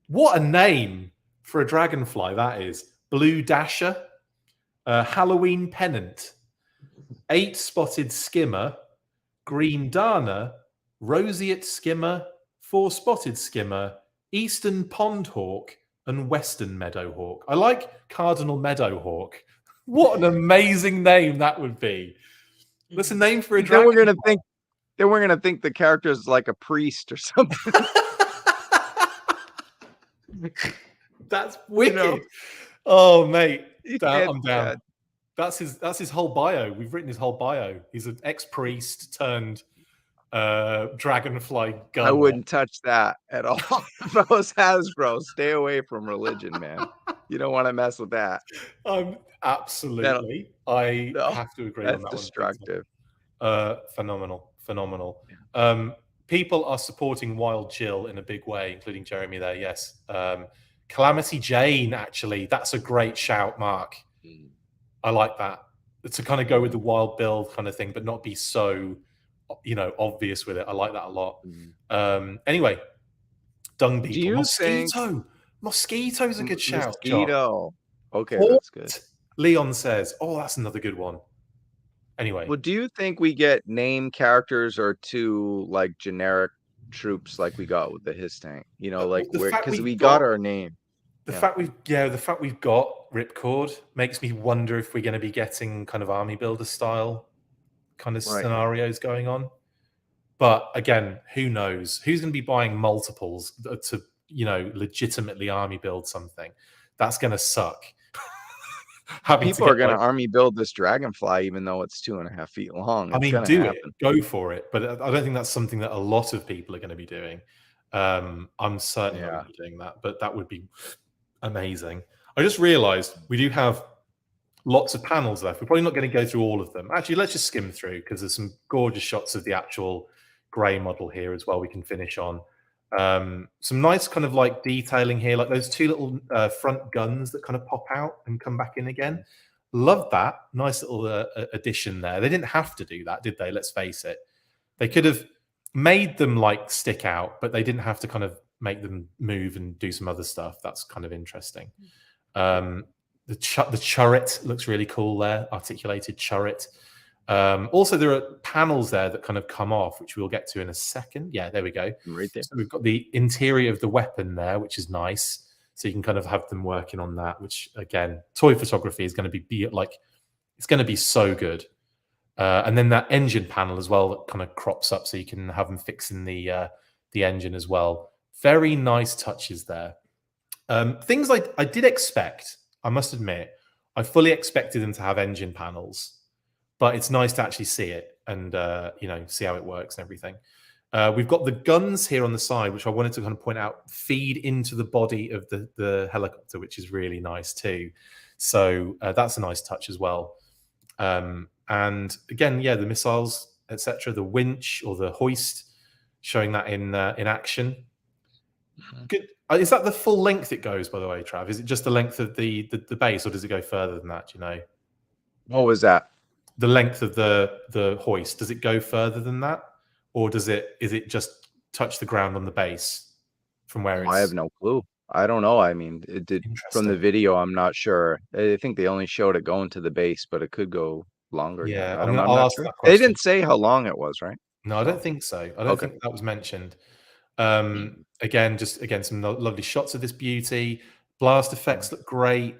What a name for a dragonfly that is. Blue Dasher, Halloween Pennant, 8-spotted Skimmer, Green Dana, Roseate Skimmer, 4-spotted Skimmer, Eastern Pondhawk, and Western Meadowhawk. I like Cardinal Meadowhawk. What an amazing name that would be. That's a name for a dragon. Then we're gonna think the character is like a priest or something. That's wicked. You know? Oh, mate, I'm down. Yeah. That's his whole bio. We've written his whole bio. He's an ex-priest turned dragonfly gunner. I wouldn't touch that at all. If I was Hasbro, stay away from religion, man. You don't want to mess with that. Absolutely. I have to agree on that. That's destructive. Phenomenal. People are supporting Wild Jill in a big way, including Jeremy there. Yes. Calamity Jane, actually, that's a great shout, Mark. I like that. To kind of go with the Wild Bill kind of thing, but not be so, you know, obvious with it. I like that a lot. Anyway, Dung Beetle. Mosquito's a good shout. Mosquito. Okay, that's good. Leon says, "Oh, that's another good one." Anyway, well, do you think we get name characters or two like generic troops like we got with the HISSTANK? You know, like because we got our name. The fact we've got Ripcord makes me wonder if we're going to be getting kind of army builder style kind of scenarios going on. But again, who knows? Who's going to be buying multiples to, you know, legitimately army build something? That's going to suck. People are going to army build this dragonfly, even though it's 2.5 feet long. I mean, it. Go for it. But I don't think that's something that a lot of people are going to be doing. I'm certainly not doing that, but that would be amazing. I just realized we do have lots of panels left. We're probably not going to go through all of them. Actually, let's just skim through, because there's some gorgeous shots of the actual grey model here as well we can finish on. Some nice kind of like detailing here, like those two little front guns that kind of pop out and come back in again. Love that. Nice little addition there. They didn't have to do that, did they? Let's face it. They could have made them like stick out, but they didn't have to kind of make them move and do some other stuff. That's kind of interesting. The turret looks really cool there, articulated turret. Also, there are panels there that kind of come off, which we'll get to in a second. Yeah, there we go. Right there. So we've got the interior of the weapon there, which is nice. So you can kind of have them working on that, which again, toy photography is going to be like, it's going to be so good. And then that engine panel as well that kind of crops up, so you can have them fixing the engine as well. Very nice touches there. Things like I did expect, I must admit, I fully expected them to have engine panels, but it's nice to actually see it and see how it works and everything. We've got the guns here on the side, which I wanted to kind of point out, feed into the body of the helicopter, which is really nice too. So that's a nice touch as well. And again, yeah, the missiles, etc., the winch or the hoist, showing that in action. Good. Is that the full length it goes, by the way, Trav? Is it just the length of the base, or does it go further than that? Do you know? What was that? The length of the hoist, does it go further than that, or is it just touch the ground on the base from where it's? I have no clue. I don't know. I mean, it did from the video. I'm not sure. I think they only showed it going to the base, but it could go longer. Yeah, I'm I'll not ask sure. that They question. didn't say how long it was, right? No, I don't think so. I don't think that was mentioned. Again, some lovely shots of this beauty. Blast effects look great.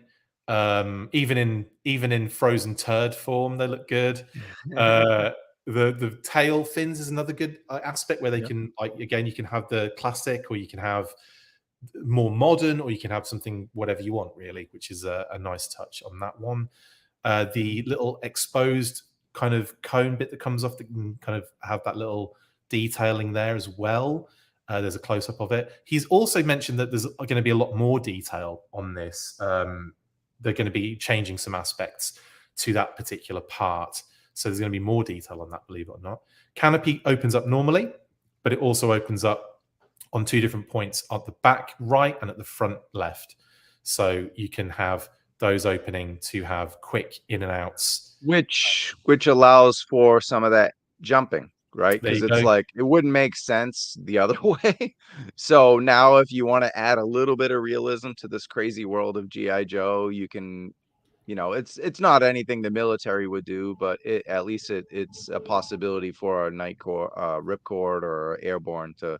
Even in frozen turd form, they look good. The tail fins is another good aspect where they can, like, again, you can have the classic, or you can have more modern, or you can have something whatever you want, really, which is a nice touch on that one. The little exposed kind of cone bit that comes off, that can kind of have that little detailing there as well. There's a close-up of it. He's also mentioned that there's going to be a lot more detail on this. They're going to be changing some aspects to that particular part. So there's going to be more detail on that, believe it or not. Canopy opens up normally, but it also opens up on two different points, at the back right and at the front left. So you can have those opening to have quick in and outs. Which allows for some of that jumping, right? There Because you it's go. like, it wouldn't make sense the other way. So now if you want to add a little bit of realism to this crazy world of G.I. Joe, you can, it's not anything the military would do, but at least it's a possibility for a night core, ripcord or airborne to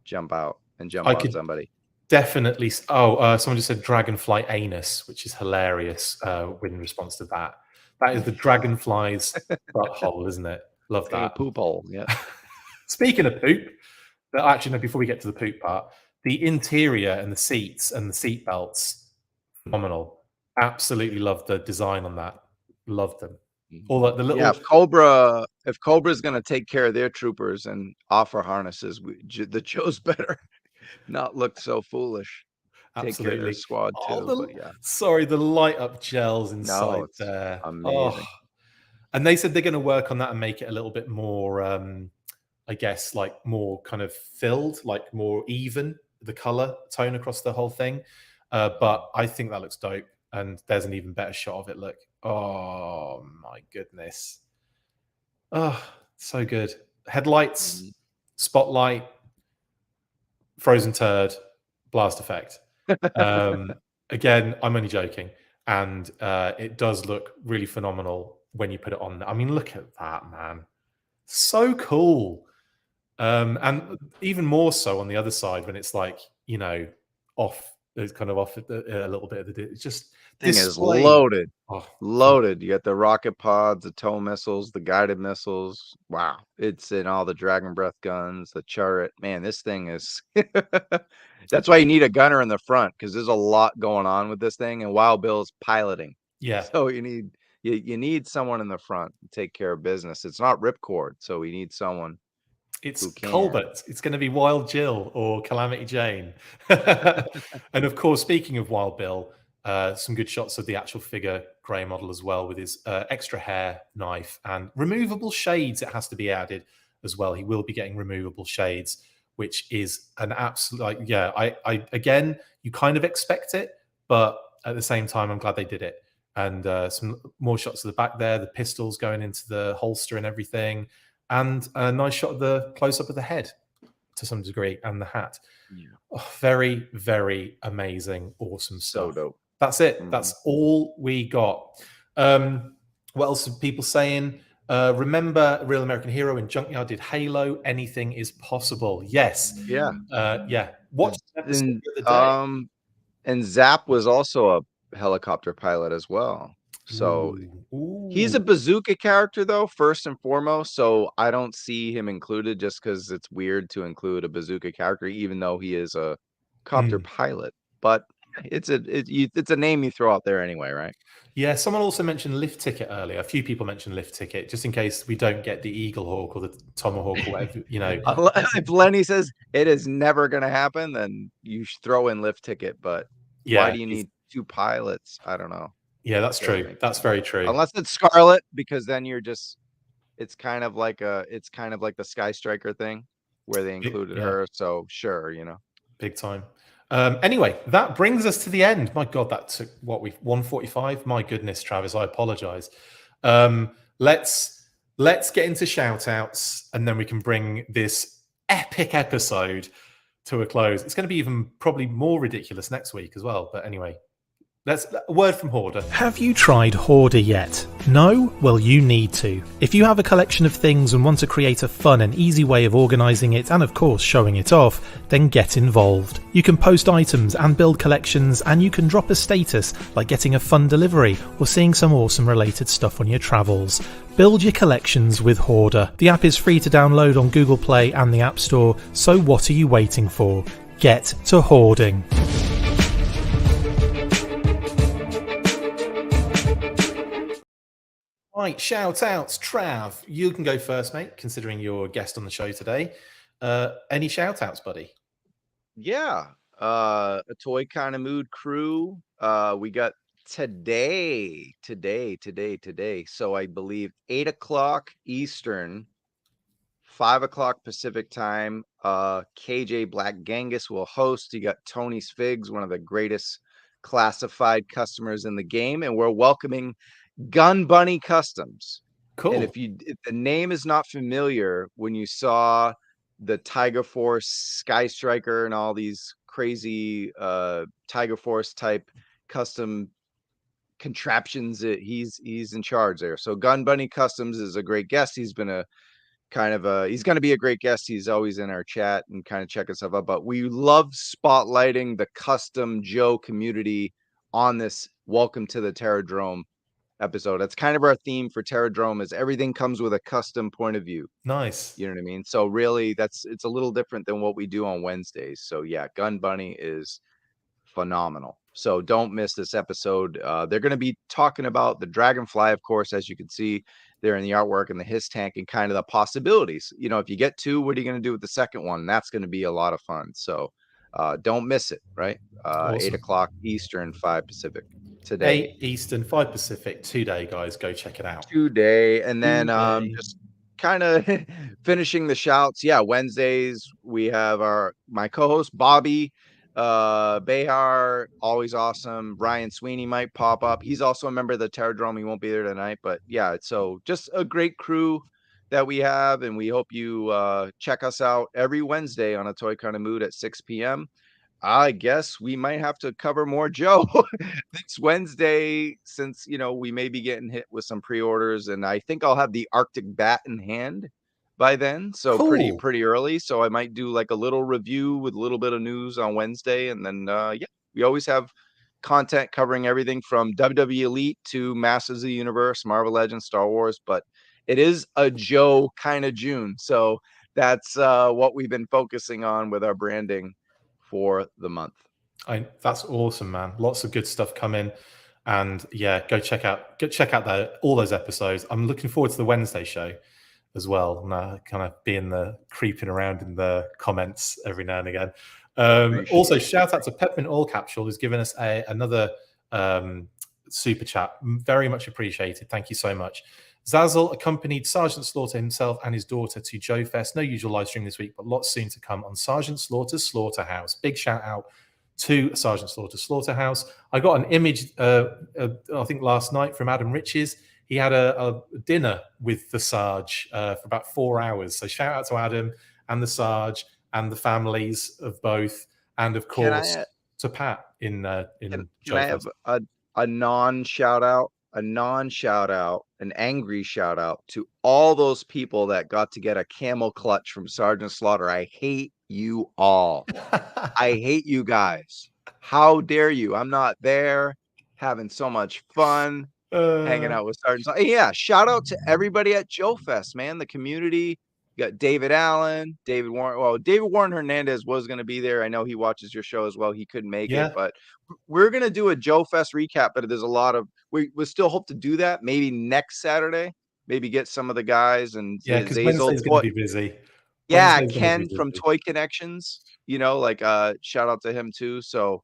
jump out and jump on somebody. Definitely. Someone just said dragonfly anus, which is hilarious in response to that. That is the dragonfly's butthole, isn't it? Love that. Poop hole, yeah. Speaking of poop, actually, no, before we get to the poop part, the interior and the seats and the seat belts, phenomenal. Absolutely love the design on that. Love them. All the little. Yeah, if Cobra's going to take care of their troopers and offer harnesses, the Joes better not look so foolish. Absolutely. Take care of their squad too. But yeah. Sorry, the light up gels inside there. Amazing. And they said they're going to work on that and make it a little bit more, I guess, like more kind of filled, like more even, the color tone across the whole thing. But I think that looks dope. And there's an even better shot of it. Look. Oh, my goodness. Oh, so good. Headlights, spotlight, frozen turd, blast effect. Again, I'm only joking. And it does look really phenomenal when you put it on. I mean, look at that, man. So cool. And even more so on the other side when it's like, off. It's kind of off a little bit of the. It's just thing is loaded. Loaded. You got the rocket pods, the tow missiles, the guided missiles. Wow, it's in all the dragon breath guns, the turret. Man, this thing is. That's why you need a gunner in the front, because there's a lot going on with this thing, and Wild Bill's piloting. Yeah. So you need someone in the front to take care of business. It's not Ripcord, so we need someone. It's Colbert. It's going to be Wild Jill or Calamity Jane. And of course, speaking of Wild Bill, some good shots of the actual figure grey model as well, with his extra hair, knife, and removable shades. It has to be added as well. He will be getting removable shades, which is an absolute, I again, you kind of expect it, but at the same time, I'm glad they did it. and some more shots of the back there, the pistols going into the holster and everything, and a nice shot of the close-up of the head to some degree, and the hat. Yeah. Oh, very, very amazing, awesome So stuff. dope. That's it. That's all we got. What else are people saying? Remember Real American Hero and Junkyard did Halo. Anything is possible. Yes. Yeah. Yeah. Watch the episode And, the other day. and Zap was also a helicopter pilot as well. So he's a bazooka character, though, first and foremost. So I don't see him included just because it's weird to include a bazooka character, even though he is a copter pilot. But it's a name you throw out there anyway, right? Yeah, someone also mentioned Lift Ticket earlier. A few people mentioned Lift Ticket, just in case we don't get the Eagle Hawk or the Tomahawk or whatever, you know. If Lenny says it is never going to happen, then you should throw in Lift Ticket. But Yeah, why do you need two pilots? I don't know. Yeah, that's true. That's very true. Unless it's Scarlet, because then you're just it's kind of like the Sky Striker thing where they included her. So sure, you know. Big time. Anyway, that brings us to the end. My God, that took 1:45. My goodness, Travis, I apologize. Let's get into shout outs, and then we can bring this epic episode to a close. It's going to be even probably more ridiculous next week as well. But anyway, a word from Hoarder. Have you tried Hoarder yet? No? Well, you need to. If you have a collection of things and want to create a fun and easy way of organising it and of course showing it off, then get involved. You can post items and build collections, and you can drop a status like getting a fun delivery or seeing some awesome related stuff on your travels. Build your collections with Hoarder. The app is free to download on Google Play and the App Store, so what are you waiting for? Get to hoarding. Right, shout outs. Trav, you can go first, mate, considering you're a guest on the show today. Any shout outs, buddy? Yeah. A Toy Kind of Mood crew. We got today. So I believe 8 o'clock Eastern, 5 o'clock Pacific time. KJ Black Genghis will host. You got Tony's Figs, one of the greatest classified customers in the game, and we're welcoming Gun Bunny Customs. Cool. And if the name is not familiar, when you saw the Tiger Force Sky Striker and all these crazy Tiger Force type custom contraptions, he's in charge there. So Gun Bunny Customs is a great guest. He's been he's going to be a great guest. He's always in our chat and kind of checking stuff out. But we love spotlighting the custom Joe community on this Welcome to the Terradrome episode. That's kind of our theme for Terradrome, is everything comes with a custom point of view. Nice. You know what I mean? So really it's a little different than what we do on Wednesdays. So yeah, Gun Bunny is phenomenal. So don't miss this episode. They're going to be talking about the Dragonfly, of course, as you can see there in the artwork, and the HISSTANK, and kind of the possibilities. You know, if you get two, what are you going to do with the second one? That's going to be a lot of fun. So don't miss it, right? Awesome. 8 o'clock Eastern, 5 Pacific. Today. 8 Eastern, 5 Pacific, today, guys. Go check it out. Today. And then just kind of finishing the shouts. Yeah, Wednesdays we have my co-host Bobby Behar, always awesome. Ryan Sweeney might pop up. He's also a member of the Terradrome. He won't be there tonight, but yeah, so just a great crew that we have, and we hope you check us out every Wednesday on A Toy Kind of Mood at 6 p.m. I guess we might have to cover more Joe next Wednesday, since, you know, we may be getting hit with some pre-orders, and I think I'll have the Arctic Bat in hand by then. So cool. pretty early. So I might do like a little review with a little bit of news on Wednesday. And then, yeah, we always have content covering everything from WWE Elite to Masters of the Universe, Marvel Legends, Star Wars, but it is a Joe kind of June. So that's what we've been focusing on with our branding for the month. That's awesome, man. Lots of good stuff coming, and yeah, go check out all those episodes. I'm looking forward to the Wednesday show as well, and kind of creeping around in the comments every now and again. Also, shout out to Peppermint Oil Capsule, who's given us another super chat. Very much appreciated. Thank you so much. Zazzle accompanied Sergeant Slaughter himself and his daughter to Joefest. No usual live stream this week, but lots soon to come on Sergeant Slaughter's Slaughterhouse. Big shout out to Sergeant Slaughter Slaughterhouse. I got an image, I think last night, from Adam Riches. He had a dinner with the Sarge for about 4 hours. So shout out to Adam and the Sarge and the families of both, and of course to Pat in Can I have a non-shout out, an angry shout out to all those people that got to get a camel clutch from Sergeant Slaughter? I hate you all. I hate you guys. How dare you? I'm not there, having so much fun, hanging out with Sergeant Slaughter. Yeah, shout out to everybody at Joefest, man. The community. You got David Allen, David Warren. Well, David Warren Hernandez was going to be there. I know he watches your show as well. He couldn't make it, but we're going to do a Joefest recap. But there's a lot of, we still hope to do that maybe next Saturday. Maybe get some of the guys and because Wednesday's going to be busy. Yeah, Ken from Toy Connections. You know, like shout out to him too. So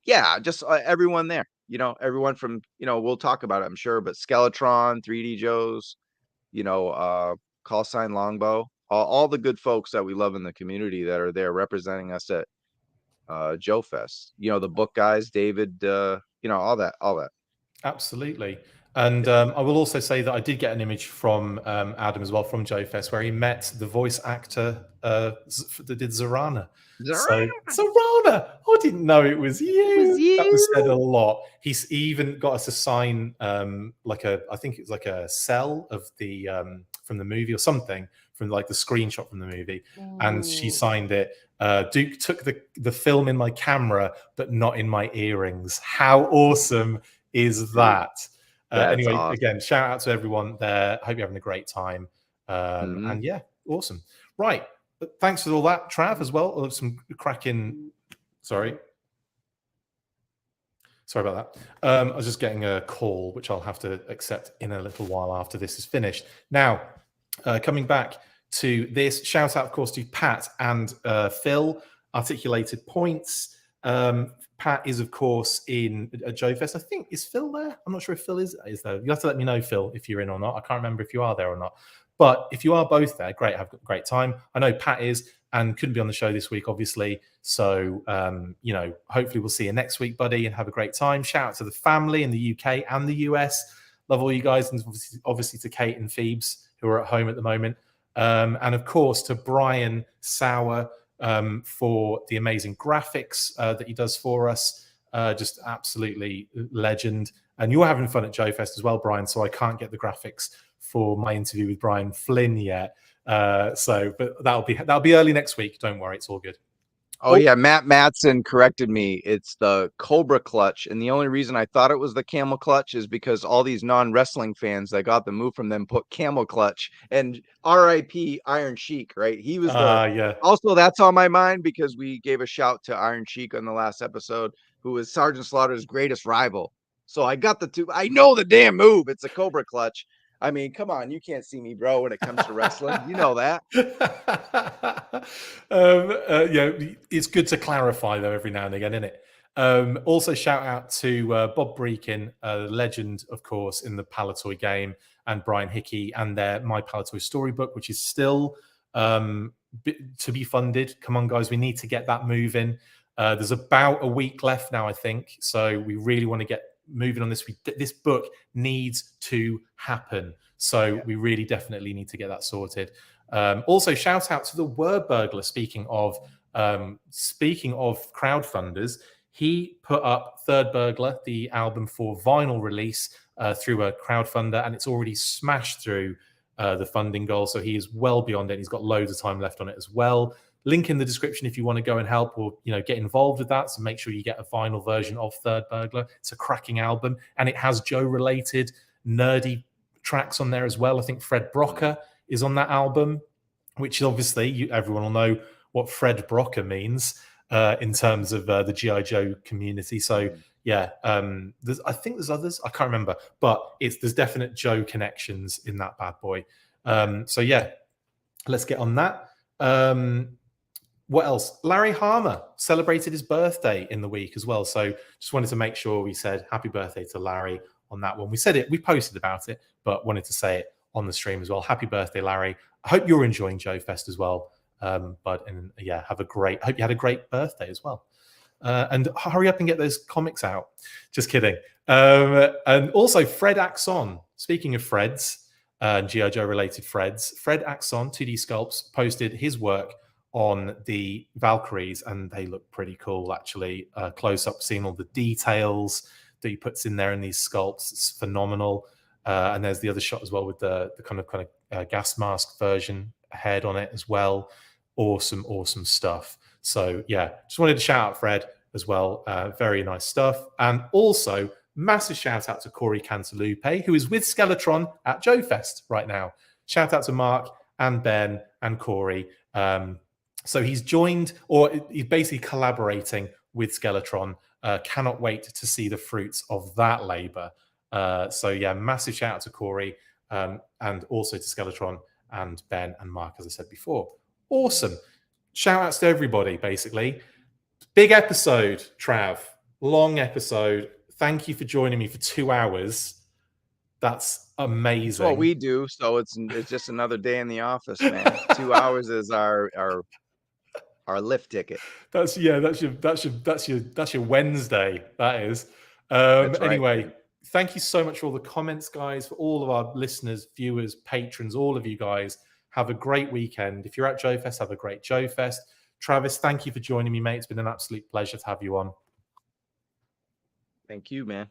yeah, just everyone there. You know, everyone from, you know, we'll talk about it, I'm sure. But Skeletron, 3D Joes, you know, Call Sign Longbow, all the good folks that we love in the community that are there representing us at Joefest. You know, the book guys, David, you know, all that. Absolutely. And I will also say that I did get an image from Adam as well from Joefest, where he met the voice actor that did Zorana. So, Zorana, I didn't know it was you. That was said a lot. He's even got us to sign like I think it was like a cell of the from the movie or something, from like the screenshot from the movie. And she signed it. Duke took the film in my camera, but not in my earrings. How awesome is that? Anyway, awesome. Again, shout out to everyone there. Hope you're having a great time. And yeah, awesome. Right. Thanks for all that, Trav, as well. Some cracking. Sorry about that. I was just getting a call, which I'll have to accept in a little while after this is finished. Now, coming back to this, shout out, of course, to Pat and Phil. Articulated points. Pat is, of course, in Joefest. I think, is Phil there? I'm not sure if Phil is there. You have to let me know, Phil, if you're in or not. I can't remember if you are there or not. But if you are both there, great, have a great time. I know Pat is and couldn't be on the show this week, obviously. So, you know, hopefully we'll see you next week, buddy, and have a great time. Shout out to the family in the UK and the US. Love all you guys, and obviously to Kate and Phoebes, who are at home at the moment. And, of course, to Brian Sauer, for the amazing graphics that he does for us. Just absolutely legend. And you're having fun at Joefest as well, Brian, so I can't get the graphics for my interview with Brian Flynn yet. But that'll be early next week. Don't worry, it's all good. Oh yeah, Matt Matson corrected me. It's the Cobra clutch, and the only reason I thought it was the camel clutch is because all these non-wrestling fans that got the move from them put camel clutch. And R.I.P. Iron Sheik, right? He was Also, that's on my mind because we gave a shout to Iron Sheik on the last episode, who was Sergeant Slaughter's greatest rival. So I got the two. I know the damn move. It's a Cobra clutch. I mean, come on, you can't see me, bro, when it comes to wrestling. You know that. Yeah, it's good to clarify, though, every now and again, isn't it? Also, shout out to Bob Brechin, legend, of course, in the Palitoy game, and Brian Hickey and their My Palitoy Storybook, which is still to be funded. Come on, guys, we need to get that moving. There's about a week left now, I think, so we really want to get moving on this. This book needs to happen, so we really definitely need to get that sorted. Also, shout out to the WORDBURGLAR. Speaking of crowdfunders, he put up Third Burglar, the album for vinyl release, through a crowdfunder, and it's already smashed through the funding goal. So he is well beyond it. He's got loads of time left on it as well. Link in the description if you want to go and help or get involved with that. So make sure you get a vinyl version of Third Burglar. It's a cracking album, and it has Joe-related nerdy tracks on there as well. I think Fred Brocker is on that album, which obviously everyone will know what Fred Brocker means in terms of the G.I. Joe community. So yeah, I think there's others. I can't remember, but there's definite Joe connections in that bad boy. So yeah, let's get on that. What else? Larry Harmer celebrated his birthday in the week as well. So just wanted to make sure we said happy birthday to Larry on that one. We said it, we posted about it, but wanted to say it on the stream as well. Happy birthday, Larry. I hope you're enjoying Joefest as well, bud. And yeah, hope you had a great birthday as well. And hurry up and get those comics out. Just kidding. And also Fred Axon. Speaking of Freds, G.I. Joe related Freds, Fred Axon, 2D Sculpts, posted his work on the Valkyries, and they look pretty cool, actually. Close up, seeing all the details that he puts in there in these sculpts. It's phenomenal. And there's the other shot as well with the kind of gas mask version head on it as well. Awesome stuff. So yeah, just wanted to shout out Fred as well. Very nice stuff. And also massive shout out to Corey Cantalupe, who is with Skeletron at Joefest right now. Shout out to Mark and Ben and Corey. So he's joined, or he's basically collaborating with Skeletron. Cannot wait to see the fruits of that labor. So yeah, massive shout out to Corey, and also to Skeletron and Ben and Mark, as I said before. Awesome. Shout outs to everybody, basically. Big episode, Trav. Long episode. Thank you for joining me for 2 hours. That's amazing. That's what we do. So it's just another day in the office, man. 2 hours is our lift ticket. That's your Wednesday. That is. That's right. Anyway, thank you so much for all the comments, guys, for all of our listeners, viewers, patrons, all of you guys. Have a great weekend. If you're at Joefest, have a great Joefest. Travis, thank you for joining me, mate. It's been an absolute pleasure to have you on. Thank you, man.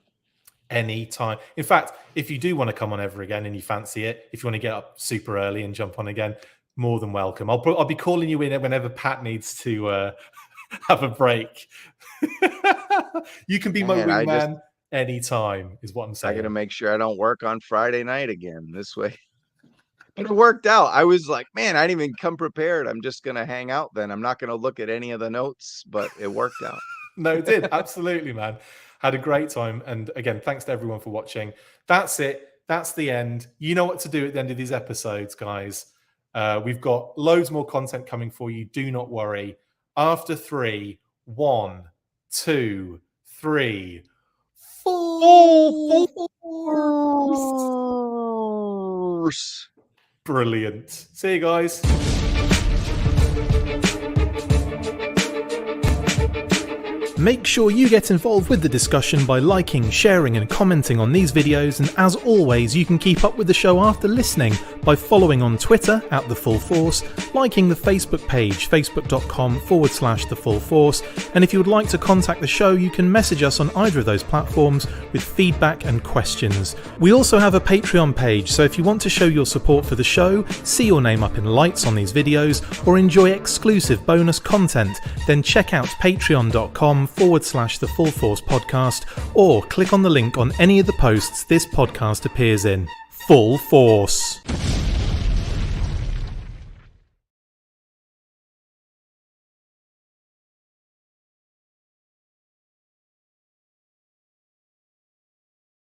Anytime. In fact, if you do want to come on ever again and you fancy it, if you want to get up super early and jump on again, more than welcome. I'll be calling you in whenever Pat needs to have a break. You can be my wingman anytime, is what I'm saying. I got to make sure I don't work on Friday night again this way. But it worked out. I was like, man, I didn't even come prepared. I'm just going to hang out then. I'm not going to look at any of the notes, but it worked out. No, it did. Absolutely, man. Had a great time. And again, thanks to everyone for watching. That's it. That's the end. You know what to do at the end of these episodes, guys. We've got loads more content coming for you. Do not worry. After 3, 1, 2, 3, 4. Brilliant. See you guys. Make sure you get involved with the discussion by liking, sharing and commenting on these videos, and as always you can keep up with the show after listening by following on Twitter at The Full Force, liking the Facebook page facebook.com/The Full Force, and if you would like to contact the show you can message us on either of those platforms with feedback and questions. We also have a Patreon page, so if you want to show your support for the show, see your name up in lights on these videos, or enjoy exclusive bonus content, then check out patreon.com/The Full Force Podcast, or click on the link on any of the posts this podcast appears in. Full Force.